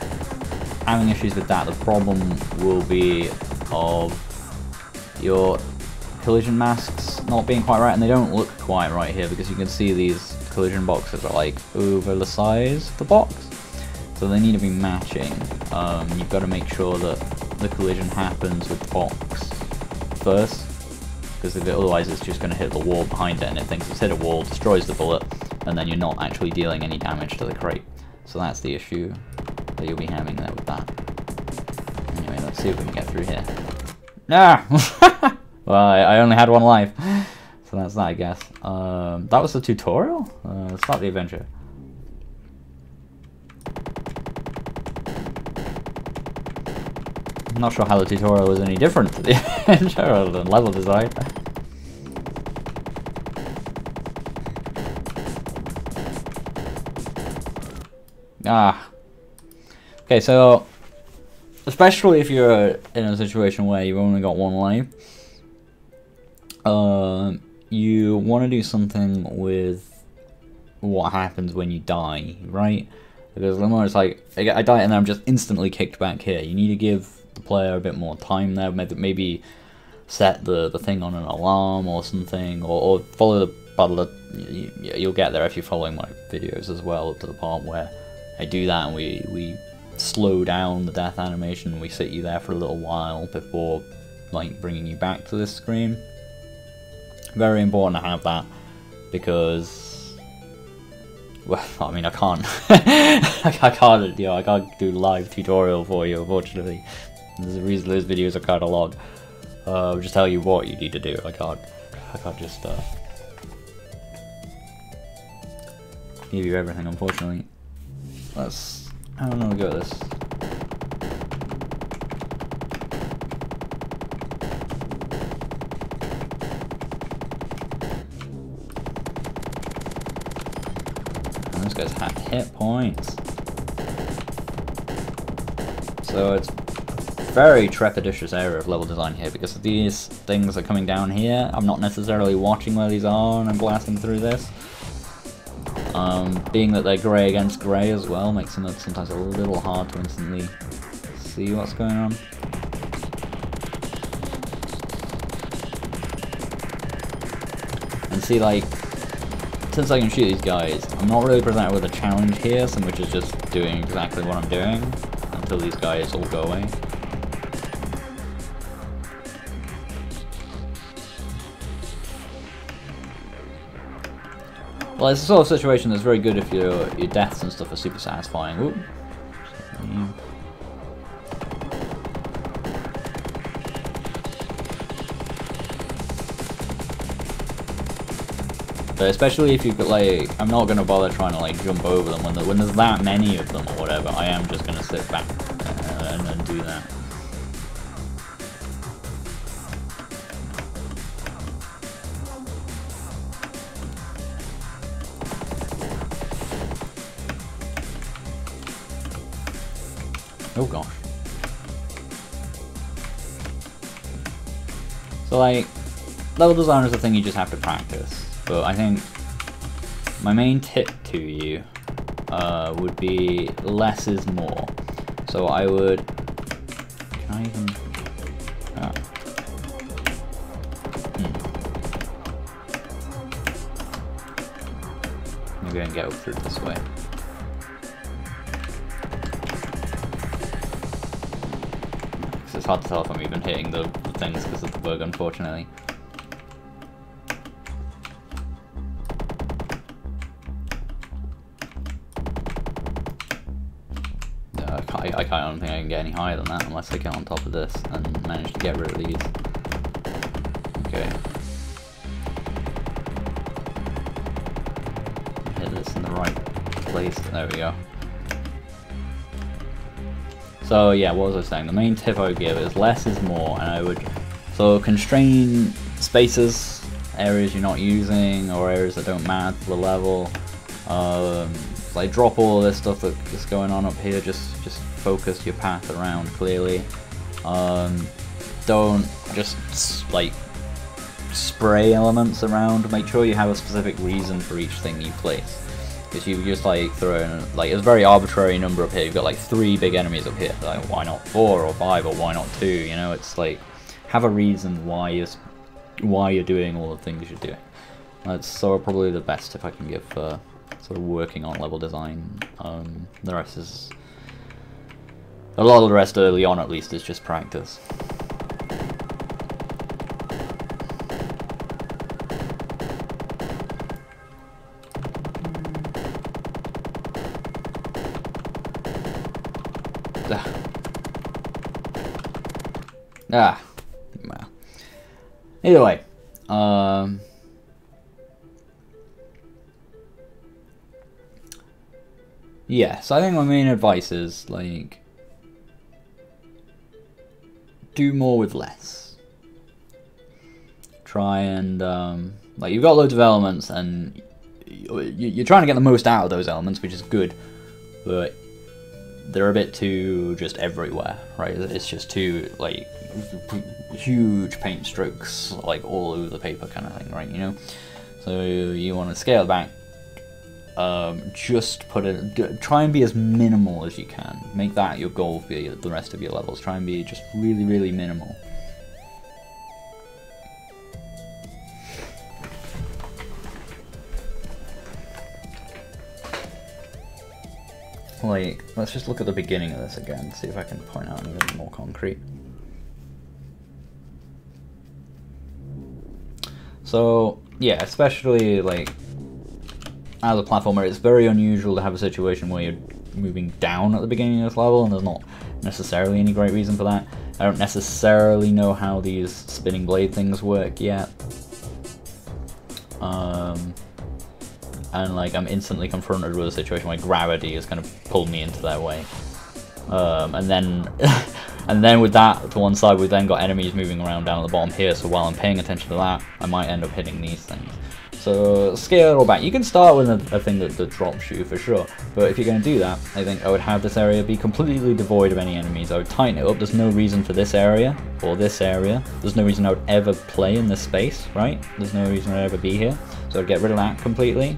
having issues with that, the problem will be of your collision masks not being quite right, and they don't look quite right here, because you can see these collision boxes are like over the size of the box, so they need to be matching. You've got to make sure that the collision happens with the box first, because otherwise it's just going to hit the wall behind it, and it thinks it's hit a wall, destroys the bullet, and then you're not actually dealing any damage to the crate. So that's the issue that you'll be having there with that. Anyway, let's see if we can get through here. Ah! Well, I only had one life. So that's that, I guess. That was the tutorial? Let's start the adventure. I'm not sure how the tutorial was any different to the adventure other than level design. Okay, so especially if you're in a situation where you've only got one life, you want to do something with what happens when you die, right? Because the more it's like, I die and then I'm just instantly kicked back here. You need to give the player a bit more time there, maybe set the thing on an alarm or something, or follow the battle. You'll get there if you're following my videos as well, up to the part where I do that and we slow down the death animation and we sit you there for a little while before like bringing you back to this screen. Very important to have that, because, well, I mean, I can't I can't do live tutorial for you, unfortunately. There's a reason those videos are kind of long. I'll just tell you what you need to do. I can't just give you everything, unfortunately. I don't know how to go at this. And those guys have hit points. So it's very trepidatious area of level design here, because these things are coming down here. I'm not necessarily watching where these are and I'm blasting through this. Being that they're grey against grey as well makes them sometimes a little hard to instantly see what's going on. And see, like, since I can shoot these guys, I'm not really presented with a challenge here, so which is just doing exactly what I'm doing until these guys all go away. Well, it's the sort of situation that's very good if your deaths and stuff are super satisfying. Ooh. But especially if you've got, like, I'm not gonna bother trying to like jump over them when there's that many of them or whatever. I am just gonna sit back and do that. Oh gosh. So like, level design is a thing you just have to practice. But I think my main tip to you would be less is more. So I would, can I even, maybe I can get through this way. It's hard to tell if I'm even hitting the things because of the bug, unfortunately. I don't think I can get any higher than that unless I get on top of this and manage to get rid of these. Okay. Hit this in the right place. There we go. So yeah, what was I saying? The main tip I would give is less is more, and I would constrain spaces, areas you're not using or areas that don't matter to the level. Like drop all of this stuff that's going on up here. Just focus your path around clearly. Don't just like spray elements around. Make sure you have a specific reason for each thing you place. Because you just like throw in, like, it's a very arbitrary number up here. You've got like 3 big enemies up here. Like, why not 4 or 5 or why not 2? You know, it's like, have a reason why you're doing all the things you're doing. That's sort of probably the best tip I can give for sort of working on level design. The rest is, a lot of the rest early on at least is just practice. Well. Either way, yeah, so I think my main advice is, like, do more with less. Try and, like, you've got loads of elements and you're trying to get the most out of those elements, which is good, but they're a bit too just everywhere, right? It's just too, like, huge paint strokes, like, all over the paper kind of thing, right, you know? So you want to scale it back, just try and be as minimal as you can. Make that your goal for the rest of your levels. Try and be just really, really minimal. Like, let's just look at the beginning of this again, see if I can point out anything more concrete. So, yeah, especially, like, as a platformer, it's very unusual to have a situation where you're moving down at the beginning of this level, and there's not necessarily any great reason for that. I don't necessarily know how these spinning blade things work yet. And like I'm instantly confronted with a situation where gravity is going to pull me into their way, and then and then with that to one side, we've then got enemies moving around down at the bottom here. So while I'm paying attention to that, I might end up hitting these things. So scale it all back. You can start with a thing that drops you for sure, but if you're going to do that, I think I would have this area be completely devoid of any enemies. I would tighten it up. There's no reason for this area or this area. There's no reason I would ever play in this space, right? There's no reason I'd ever be here. So I'd get rid of that completely.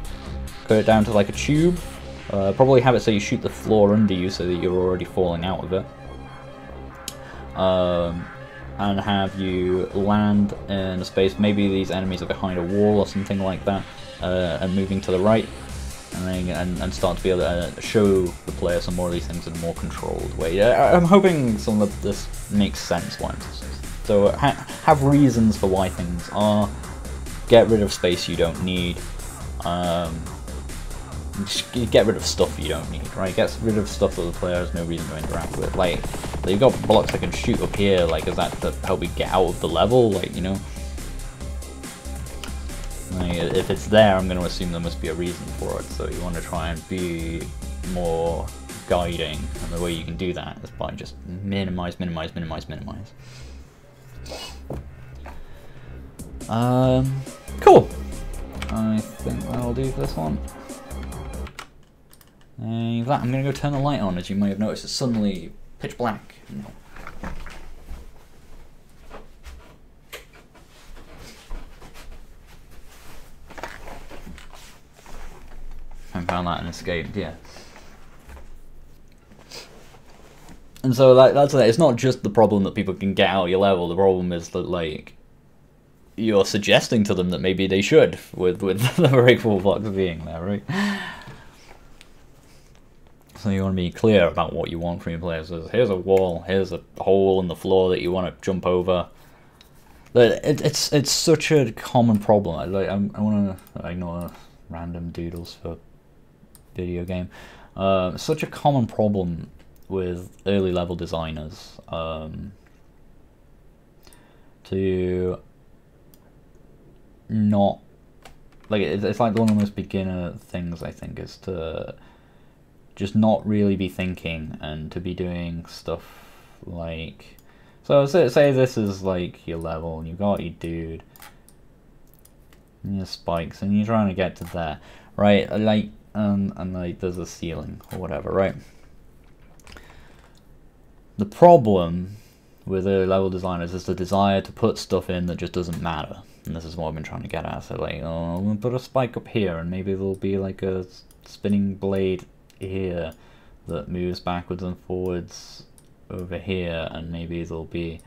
Cut it down to like a tube. Probably have it so you shoot the floor under you so that you're already falling out of it. And have you land in a space, maybe these enemies are behind a wall or something like that, and moving to the right, and start to be able to show the player some more of these things in a more controlled way. I'm hoping some of this makes sense once. So have reasons for why things are, get rid of space you don't need, just get rid of stuff you don't need, right? Get rid of stuff that the player has no reason to interact with. Like, you've got blocks that can shoot up here, like, is that to help you get out of the level? Like, you know? Like, if it's there, I'm going to assume there must be a reason for it, so you want to try and be more guiding, and the way you can do that is by just minimize, minimize, minimize, minimize. Cool! I think that'll do for this one. And with that, I'm going to go turn the light on. As you may have noticed, it's suddenly pitch black. I found that and escaped, yeah. And so that's it. It's not just the problem that people can get out of your level. The problem is that, like, you're suggesting to them that maybe they should, with the breakable blocks being there, right? So you want to be clear about what you want from your players. So here's a wall, here's a hole in the floor that you want to jump over. But it's such a common problem. I want to ignore random doodles for video game. Such a common problem with early level designers to not, like, it's like one of the most beginner things, I think, is to just not really be thinking and to be doing stuff like, so say this is like your level and you've got your dude and your spikes and you're trying to get to there, right? Like, and like there's a ceiling or whatever, right? The problem with early level designers is the desire to put stuff in that just doesn't matter. And this is what I've been trying to get at. So like, oh, we'll put a spike up here and maybe there'll be like a spinning blade here that moves backwards and forwards over here, and maybe there'll be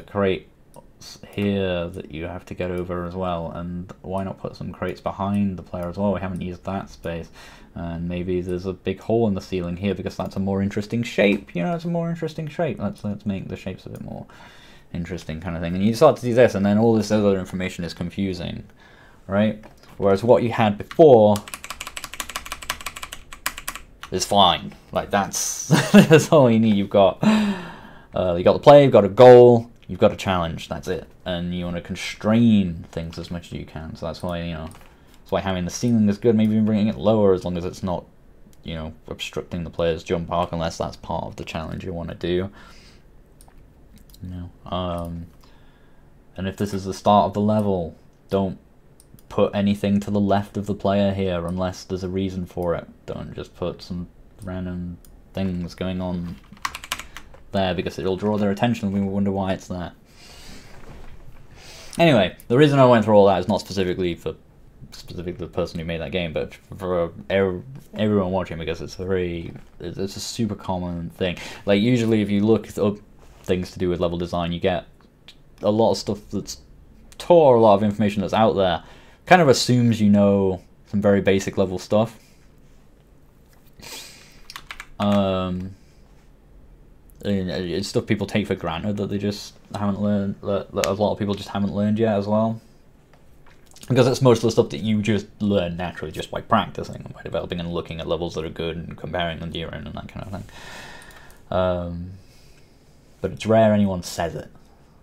crates here that you have to get over as well, and why not put some crates behind the player as well? We haven't used that space, and maybe there's a big hole in the ceiling here because that's a more interesting shape, you know, it's a more interesting shape, let's make the shapes a bit more interesting kind of thing, and you start to do this, and then all this other information is confusing, right? Whereas what you had before is fine. Like, that's that's all you need. You've got the play, you've got a goal, you've got a challenge. That's it. And you want to constrain things as much as you can. So that's why, you know, that's why having the ceiling is good. Maybe even bringing it lower, as long as it's not, you know, obstructing the player's jump arc, unless that's part of the challenge you want to do. You know, and if this is the start of the level, don't put anything to the left of the player here unless there's a reason for it. Don't just put some random things going on there because it'll draw their attention and we wonder why it's there. Anyway, the reason I went through all that is not specifically for the person who made that game, but for everyone watching, because it's a super common thing. Like, usually if you look up things to do with level design, you get a lot of stuff that's taught, or a lot of information that's out there kind of assumes you know some very basic level stuff. It's stuff people take for granted that they just haven't learned, that a lot of people just haven't learned yet as well. Because it's most of the stuff that you just learn naturally just by practicing, by developing and looking at levels that are good and comparing them to your own and that kind of thing. But it's rare anyone says it,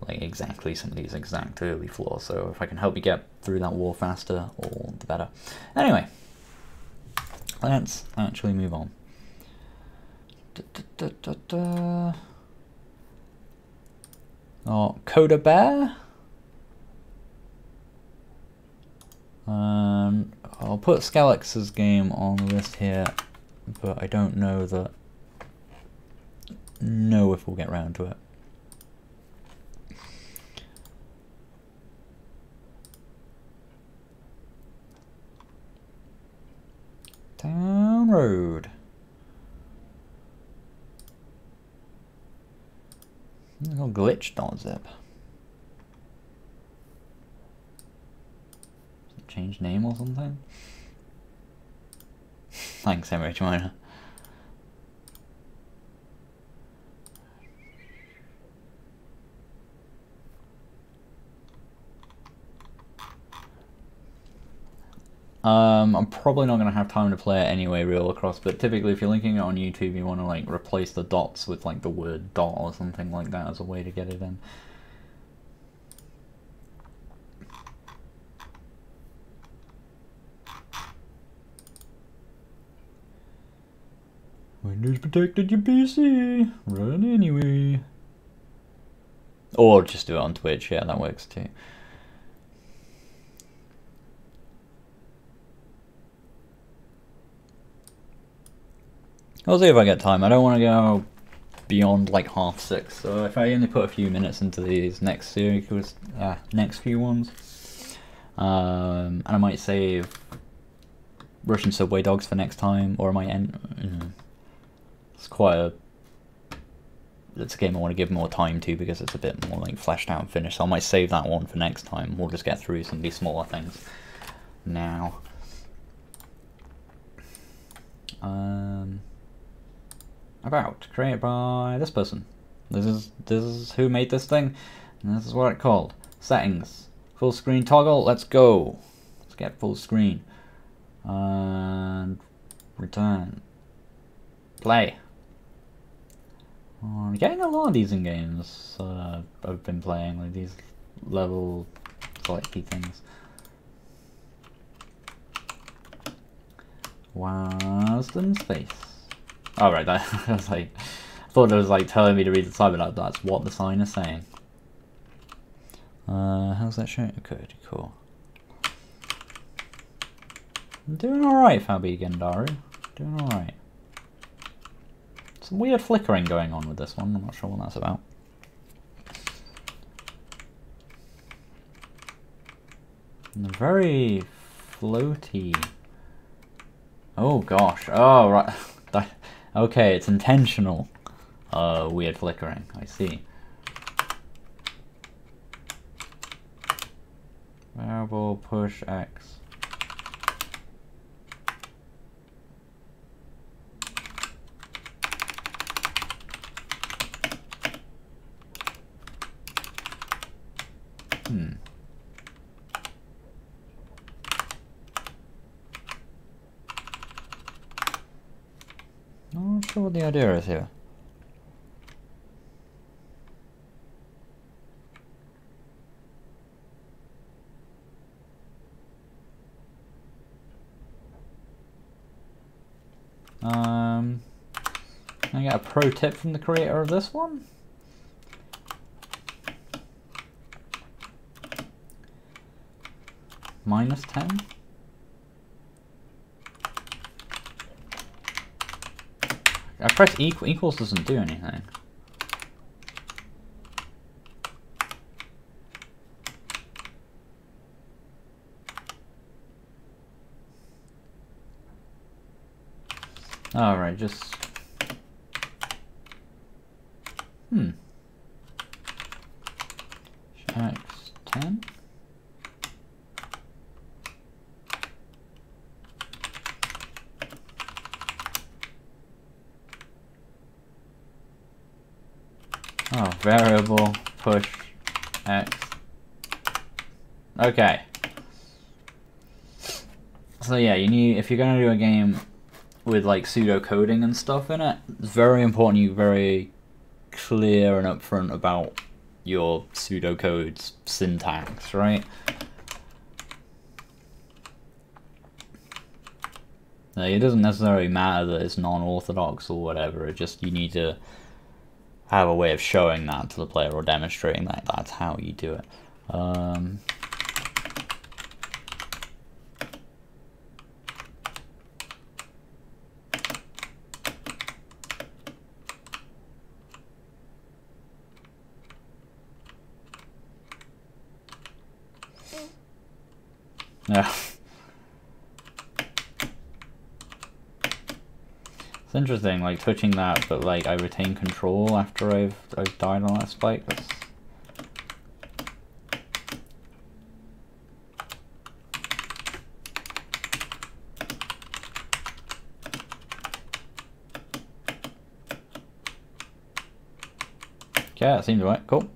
like exactly some of these exact early flaws. So if I can help you get through that war faster, all the better. Anyway, let's actually move on. Oh, Coda Bear. I'll put Skelex's game on the list here, but I don't know if we'll get round to it. Town Road. Little glitch.zip. Change name or something? Thanks, Henry China. I'm probably not going to have time to play it anyway, real across, but typically if you're linking it on YouTube, you want to like replace the dots with like the word dot or something like that as a way to get it in. Windows protected your PC. Run anyway. Or just do it on Twitch, yeah, that works too. I'll see if I get time. I don't want to go beyond like 6:30, so if I only put a few minutes into these next series, next few ones, and I might save Russian Subway Dogs for next time, or I might end. It's a game I want to give more time to because it's a bit more like fleshed out and finished. So I might save that one for next time. We'll just get through some of these smaller things now. About created by this person. This is who made this thing, and this is what it called. Settings, full screen toggle. Let's go. Let's get full screen and return. Play. I'm getting a lot of these in games I've been playing, like these level selecty things. Wasden space. Oh right, I was like, I thought it was like telling me to read the sign, but that's what the sign is saying. How's that showing? Okay, cool. I'm doing alright, Fabi Gendaru. Doing alright. Some weird flickering going on with this one, I'm not sure what that's about. And very floaty. Oh gosh, oh right. Okay, it's intentional. Weird flickering, I see. Variable push X. Not sure what the idea is here. Can I get a pro tip from the creator of this one? -10? I press equals doesn't do anything. Alright, just... X10? Oh, variable push X. Okay. So yeah, you need, if you're gonna do a game with like pseudo coding and stuff in it, it's very important you're very clear and upfront about your pseudocode's syntax, right? Now, it doesn't necessarily matter that it's non-orthodox or whatever, it just, you need to have a way of showing that to the player or demonstrating that that's how you do it. Yeah. It's interesting, like touching that, but like I retain control after I've died on that spike. That's... Okay, that seems right. Cool.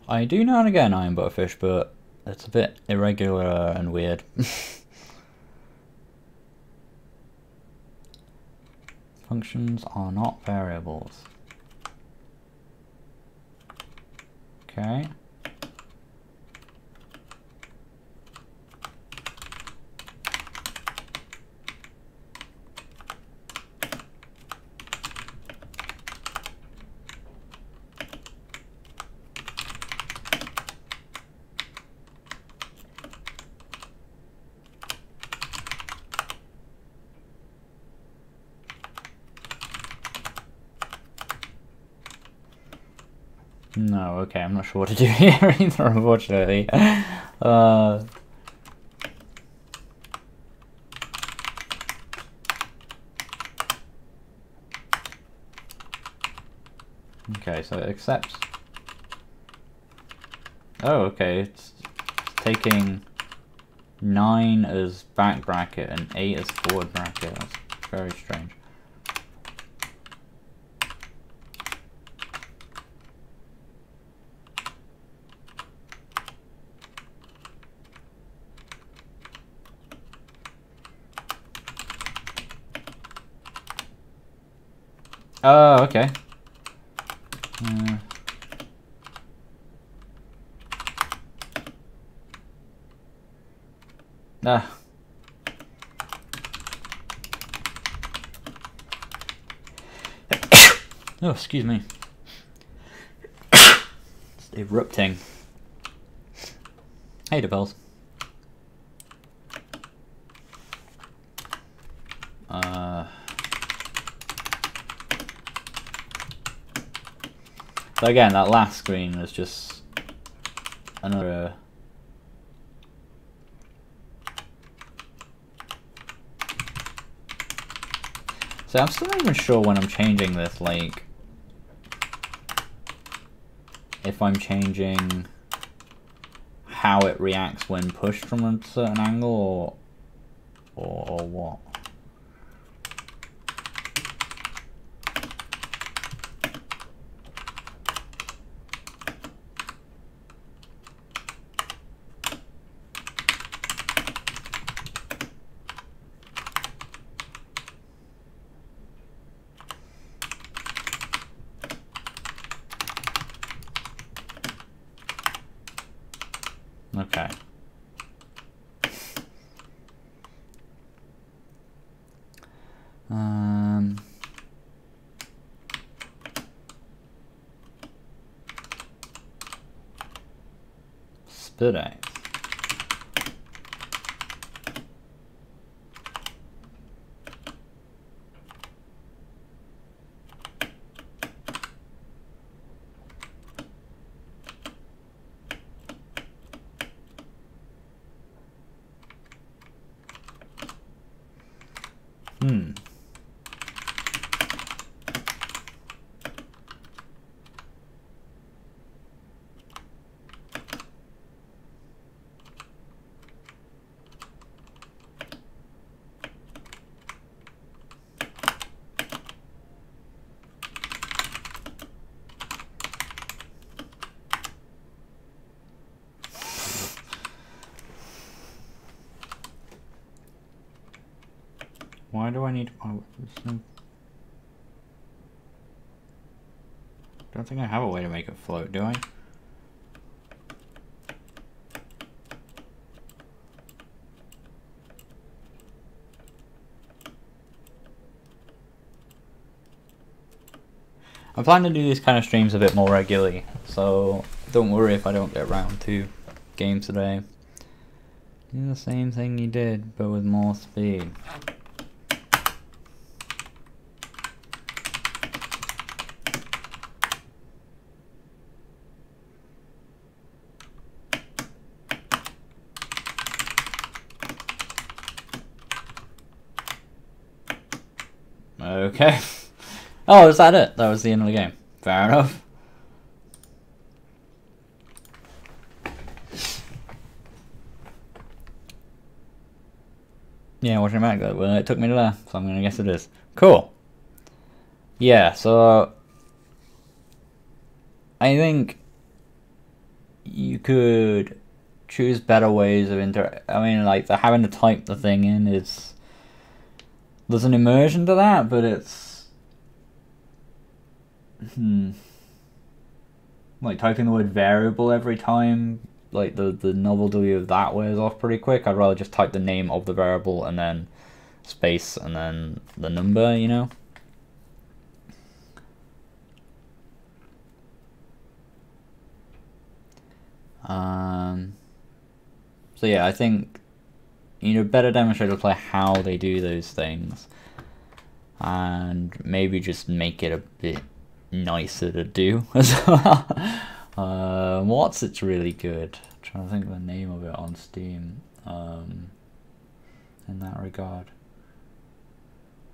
I do now and again iron butterfish, but it's a bit irregular and weird. Functions are not variables. Okay. No, okay, I'm not sure what to do here either, unfortunately. Okay, so it accepts. Oh, okay, it's taking 9 as back bracket and 8 as forward bracket. That's very strange. Oh, okay. Oh, excuse me. It's erupting. Hey, DePels. So again, that last screen was just another... So I'm still not even sure when I'm changing this, like... if I'm changing how it reacts when pushed from a certain angle, or what. Okay. Spit X. Why do I need... Oh, don't think I have a way to make it float, do I? I plan to do these kind of streams a bit more regularly, so don't worry if I don't get around to games today. Do the same thing you did, but with more speed. Okay. Oh, is that it? That was the end of the game. Fair enough. Yeah, watching back, well, it took me to there, so I'm gonna guess it is. Cool. Yeah, so I think you could choose better ways of I mean, like, having to type the thing in is... There's an immersion to that, but it's... Like, typing the word variable every time, like, the novelty of that wears off pretty quick. I'd rather just type the name of the variable and then space and then the number, you know? So yeah, I think you need a better demonstrator to play how they do those things, and maybe just make it a bit nicer to do as well. What's it's really good? I'm trying to think of the name of it on Steam. In that regard,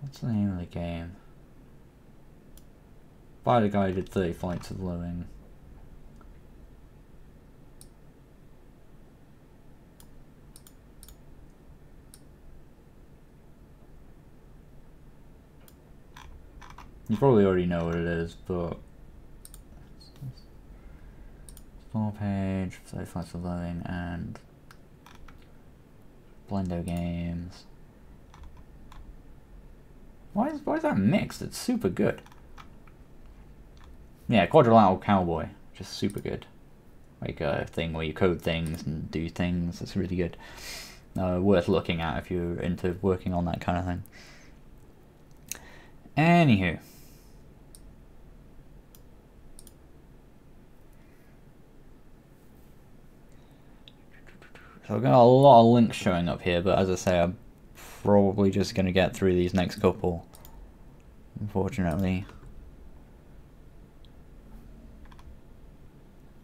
what's the name of the game? By the guy who did 30 Flights of Living. You probably already know what it is, but... Small page, 30 Flights of Living, and... Blendo Games. Why is that mixed? It's super good. Yeah, Quadrilateral Cowboy, just super good. Like a thing where you code things and do things. It's really good. Worth looking at if you're into working on that kind of thing. Anywho. So I've got a lot of links showing up here, but as I say, I'm probably just going to get through these next couple, unfortunately.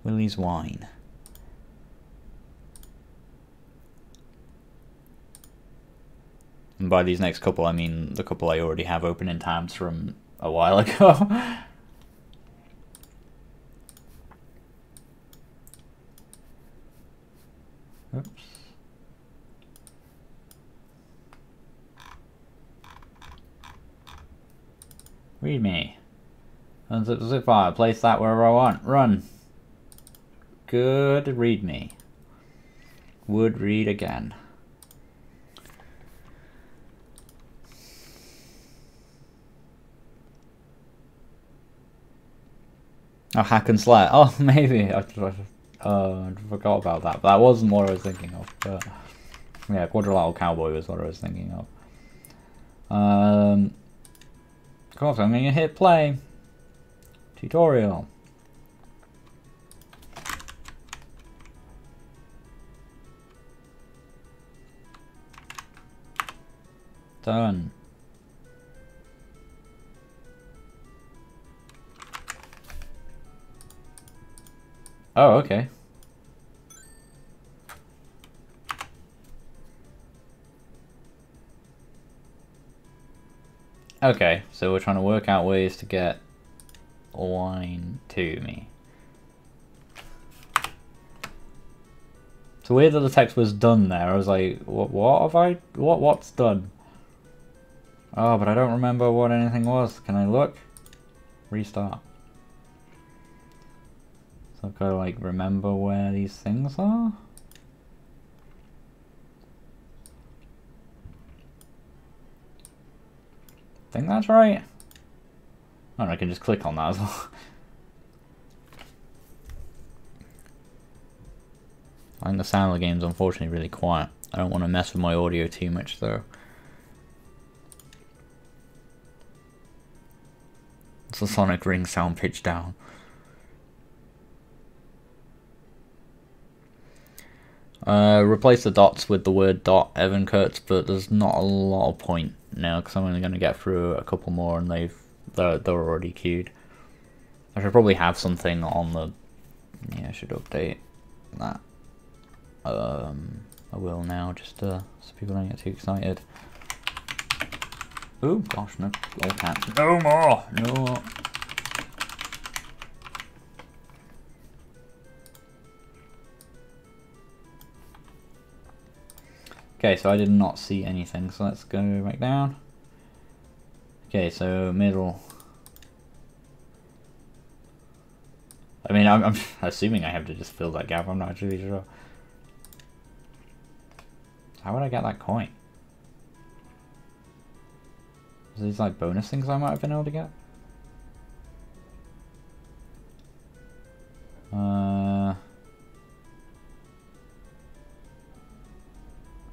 Willie's Wine. And by these next couple, I mean the couple I already have open in tabs from a while ago. Oops. Read me. Unzip the zip file. Place that wherever I want. Run. Good. Read me. Would read again. Oh, hack and slay. Oh, maybe. I forgot about that. But that wasn't what I was thinking of. But yeah, Quadrilateral Cowboy was what I was thinking of. Cool, so I'm going to hit play. Tutorial. Done. Oh, okay. Okay, so we're trying to work out ways to get wine to me. It's weird that the text was done there. I was like, what have I, what's done? Oh, but I don't remember what anything was. Can I look? Restart. So I've got to like remember where these things are. I think that's right. Oh, I can just click on that as well. I think the sound of the game's unfortunately really quiet. I don't want to mess with my audio too much though. It's the Sonic Ring sound pitched down. Replace the dots with the word dot, Evan Kurtz, but there's not a lot of point now because I'm only going to get through a couple more and they're already queued. I should probably have something on the, yeah, I should update that. I will now just so people don't get too excited. Oh gosh, no, all caps. No more, no more. Okay, so I did not see anything, so let's go back down. Okay, so middle. I mean, I'm assuming I have to just fill that gap, I'm not really sure. How would I get that coin? Is these like bonus things I might have been able to get?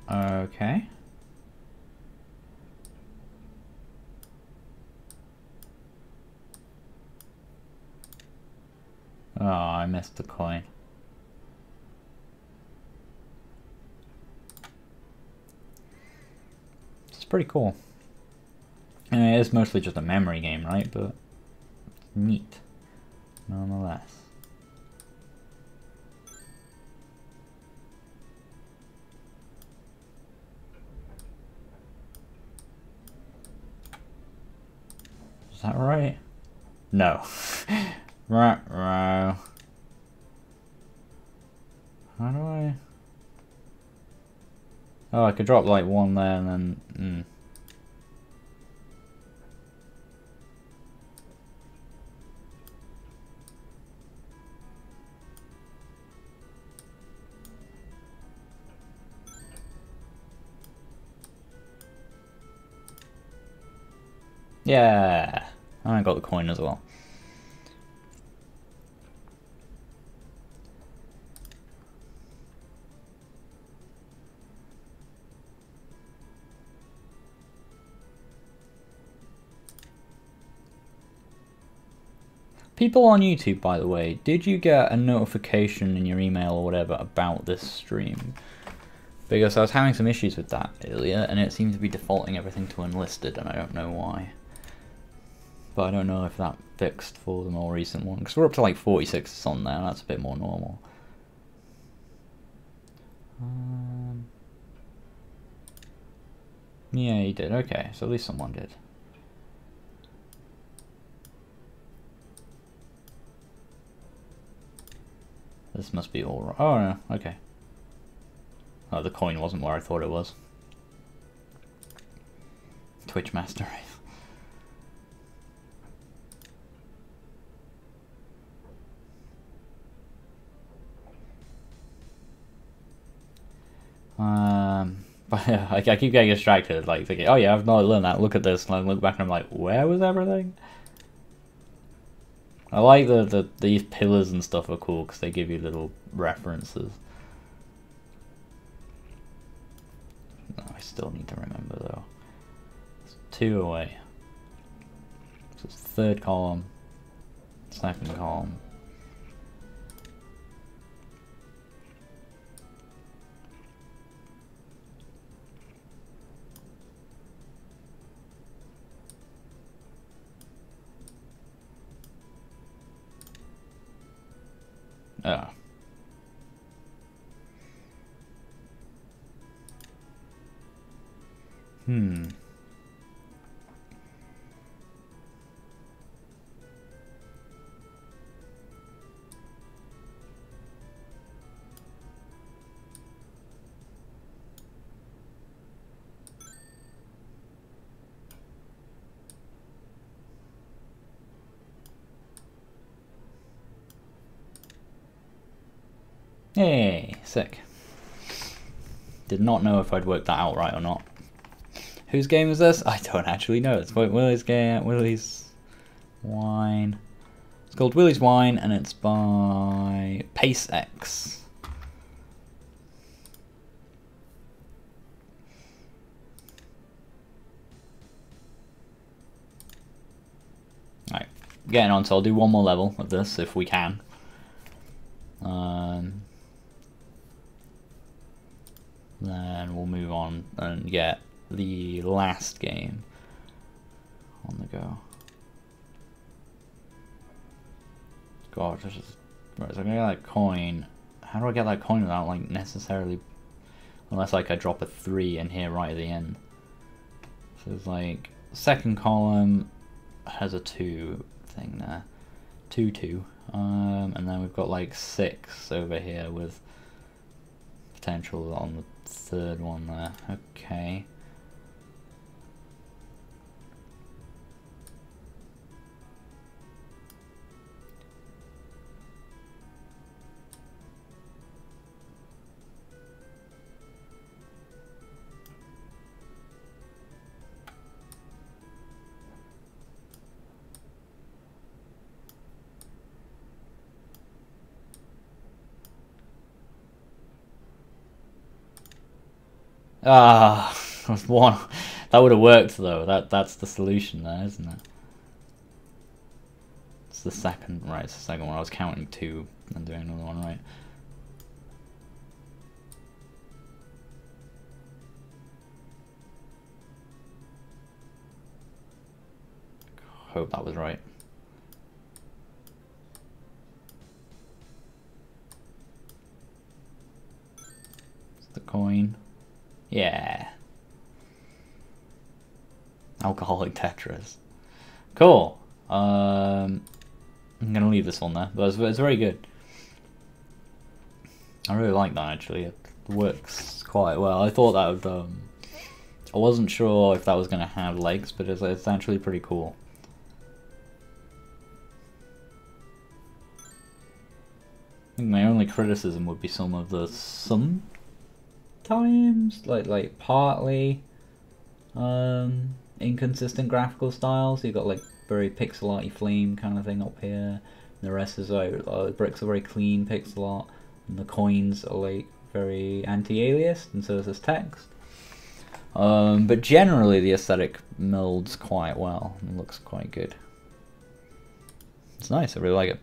Okay. Oh, I missed the coin. It's pretty cool. I mean, it is mostly just a memory game, right? But it's neat, nonetheless. Is that right? No. Right. How do I? Oh, I could drop like one there and then. Yeah, I got the coin as well. People on YouTube, by the way, did you get a notification in your email or whatever about this stream? Because I was having some issues with that earlier, and it seemed to be defaulting everything to unlisted, and I don't know why. But I don't know if that fixed for the more recent one, because we're up to like 46 on there, that's a bit more normal. Yeah, he did, okay, so at least someone did. This must be all right. Oh no, okay. Oh, the coin wasn't where I thought it was. Twitch Master. But yeah, I keep getting distracted, like thinking, oh yeah, I've not learned that. Look at this, and I look back and I'm like, where was everything? I like these pillars and stuff are cool because they give you little references. No, I still need to remember though. It's 2 away. So it's third column, second column. Oh. Hey, sick. Did not know if I'd worked that out right or not. Whose game is this? I don't actually know. It's by Willie's game. Willie's Wine. It's called Willie's Wine, and it's by PaceX. Right, getting on. So I'll do one more level of this if we can. Then we'll move on and get the last game on the go. God, this is right. So I'm gonna get that coin. How do I get that coin without like necessarily, unless like I drop a 3 in here right at the end? So it's like second column has a 2 thing there, 2 2, and then we've got like 6 over here with potential on the third one there. Okay. Ah, that's one. That would have worked though. That's the solution there, isn't it? It's the second, right? It's the second one. I was counting 2 and doing another one, right? Hope that was right. It's the coin. Yeah. Alcoholic Tetris. Cool. I'm gonna leave this one there, but it's very good. I really like that actually. It works quite well. I thought that would. I wasn't sure if that was gonna have legs, but it's actually pretty cool. I think my only criticism would be some of the times like partly inconsistent graphical styles. You've got like very pixel arty flame kind of thing up here, and the rest is like the bricks are very clean pixel art, and the coins are like very anti-aliased, and so is this text. But generally the aesthetic melds quite well and looks quite good. It's nice, I really like it.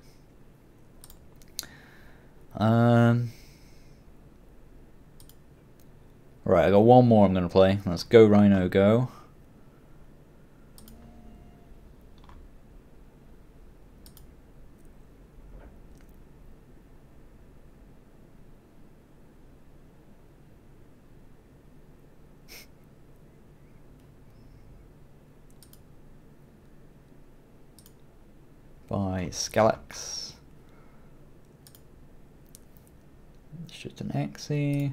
Right, I got one more I'm gonna play. Let's go, Rhino, go. By Skelex. It's just an exe.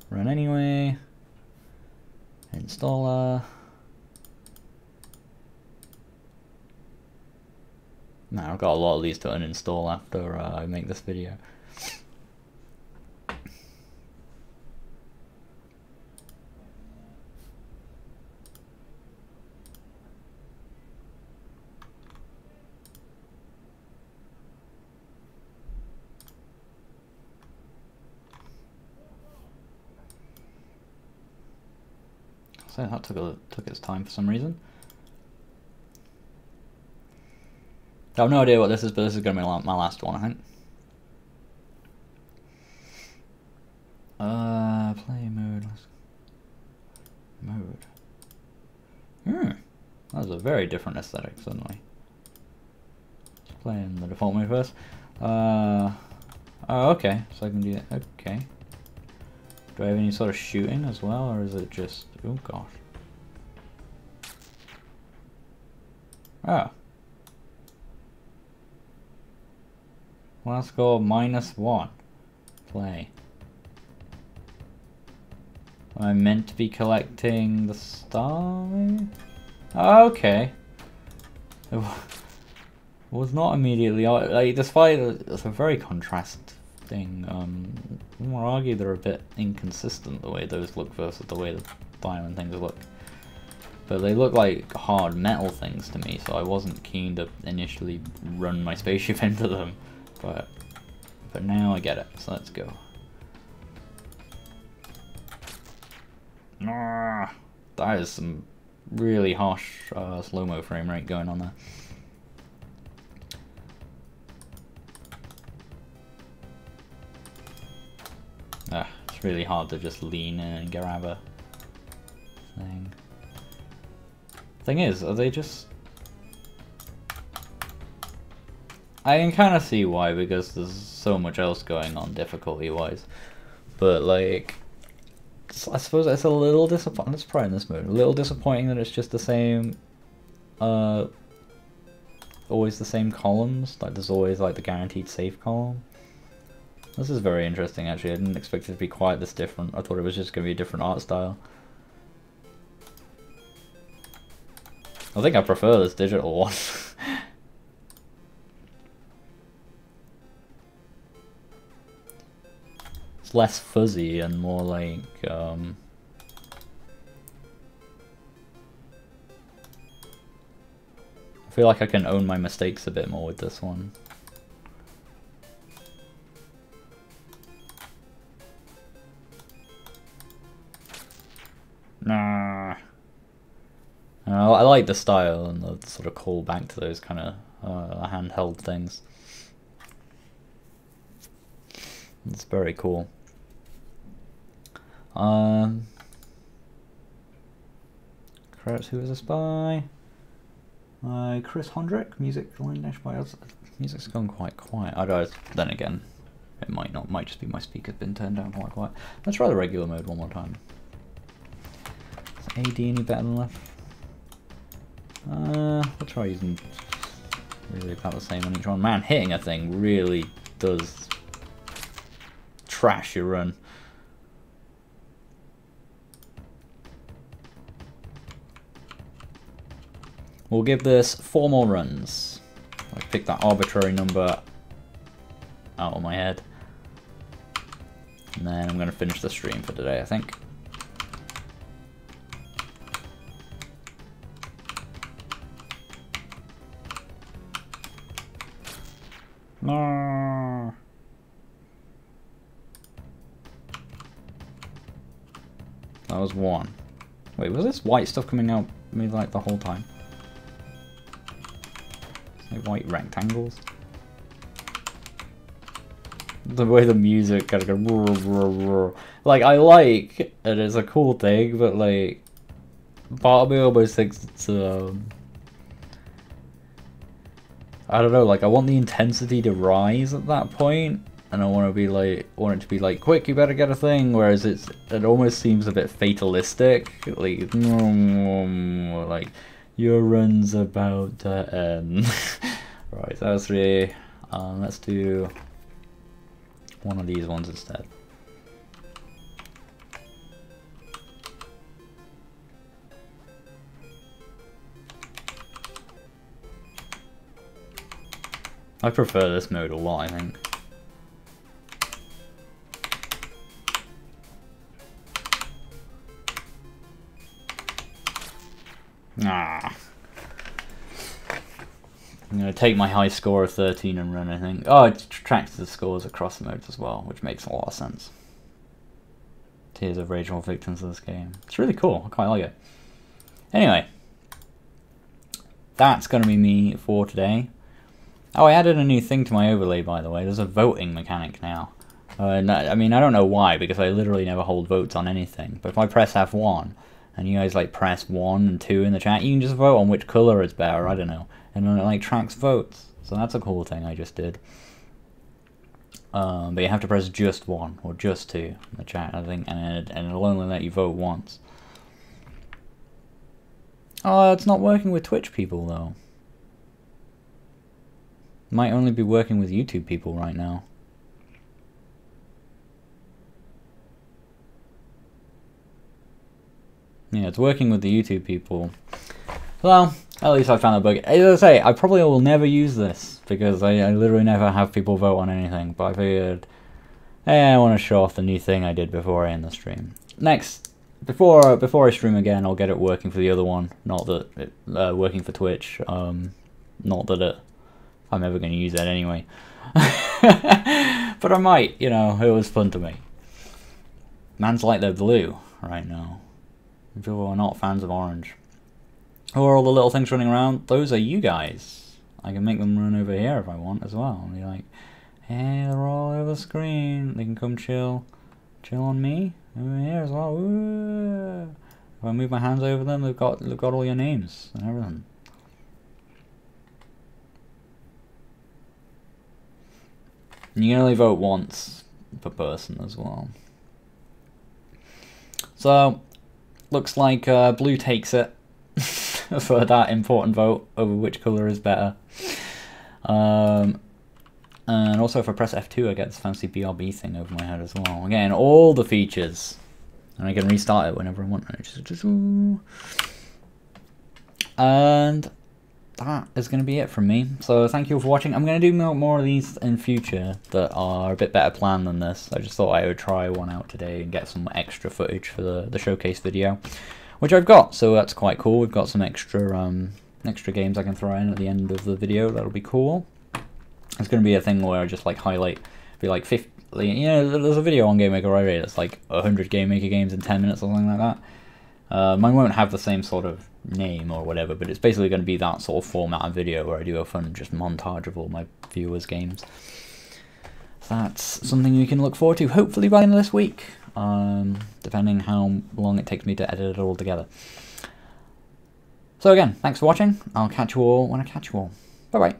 Run anyway. Installer. Now I've got a lot of these to uninstall after I make this video. So that took its time for some reason. I have no idea what this is, but this is going to be my last one, I think. Play mode. Mode. That was a very different aesthetic suddenly. Let's play in the default mode first. Oh, okay. So I can do that. Okay. Do I have any sort of shooting as well, or is it just... Oh gosh. Oh. Last score -1. Play. Am I meant to be collecting the star? Oh, okay. It was not immediately... Like, despite it's a very contrast thing. I'll argue they're a bit inconsistent the way those look versus the way the diamond things look. But they look like hard metal things to me, so I wasn't keen to initially run my spaceship into them. But now I get it, so let's go. That is some really harsh slow-mo frame rate going on there. It's really hard to just lean in and grab a thing. Thing is, are they just... I can kind of see why, because there's so much else going on difficulty-wise. But, like, I suppose it's a little disappointing. Let's try in this mode. A little disappointing that it's just the same... always the same columns. Like, there's always, like, the guaranteed safe column. This is very interesting, actually. I didn't expect it to be quite this different. I thought it was just going to be a different art style. I think I prefer this digital one. It's less fuzzy and more like, I feel like I can own my mistakes a bit more with this one. Nah. I like the style and the sort of call back to those kind of handheld things. It's very cool. Credits Who is a Spy. Chris Hondrick, music line dash by us. Music's gone quite quiet. Then again, it might just be my speaker's been turned down quite quiet. Let's try the regular mode one more time. Is AD any better than left? We'll try using really about the same on each one. Man, hitting a thing really does trash your run. We'll give this 4 more runs. I picked that arbitrary number out of my head. And then I'm going to finish the stream for today, I think. No. That was 1. Wait, was this white stuff coming out me like the whole time? Like white rectangles? The way the music kind of goes roar, roar, roar. Like, I like it, it's a cool thing, but like part of me almost thinks it's I don't know, like I want the intensity to rise at that point, and I want it to be like, quick, you better get a thing, whereas it almost seems a bit fatalistic, like your run's about to end. Right, that was 3. Let's do one of these ones instead. I prefer this mode a lot, I think. Ah. I'm going to take my high score of 13 and run, I think. Oh, it tracks the scores across the modes as well, which makes a lot of sense. Tears of Rage, all victims of this game. It's really cool, I quite like it. Anyway. That's going to be me for today. Oh, I added a new thing to my overlay, by the way. There's a voting mechanic now. I mean, I don't know why, because I literally never hold votes on anything. But if I press F1, and you guys, like, press 1 and 2 in the chat, you can just vote on which colour is better, I don't know. And then it, like, tracks votes. So that's a cool thing I just did. But you have to press just 1, or just 2 in the chat, I think, and it'll only let you vote once. Oh, it's not working with Twitch people, though. Might only be working with YouTube people right now. Yeah, it's working with the YouTube people. Well, at least I found a bug. As I say, I probably will never use this, because I literally never have people vote on anything, but I figured I want to show off the new thing I did before I end the stream. Next, before I stream again, I'll get it working for the other one. Not that it working for Twitch. Not that I'm ever going to use that anyway. But I might. You know, it was fun to me. Man's like they're blue right now. People are not fans of orange. Who are all the little things running around? Those are you guys. I can make them run over here if I want as well. And be like, hey, they're all over the screen. They can come chill on me over here as well. Ooh. If I move my hands over them, they've got all your names and everything. And you can only vote once per person as well. So, looks like blue takes it for that important vote over which colour is better. And also if I press F2 I get this fancy BRB thing over my head as well. Again, all the features. And I can restart it whenever I want. And that is going to be it from me. So thank you for watching. I'm going to do more of these in future that are a bit better planned than this. I just thought I would try one out today and get some extra footage for the showcase video, which I've got. So that's quite cool. We've got some extra games I can throw in at the end of the video. That'll be cool. It's going to be a thing where I just like highlight, be like 50. You know, there's a video on GameMaker already that's like 100 GameMaker games in 10 minutes or something like that. Mine won't have the same sort of name or whatever, but it's basically going to be that sort of format of video where I do a fun just montage of all my viewers' games. So that's something you can look forward to, hopefully by the end of this week, depending how long it takes me to edit it all together. So again, thanks for watching. I'll catch you all when I catch you all. Bye bye.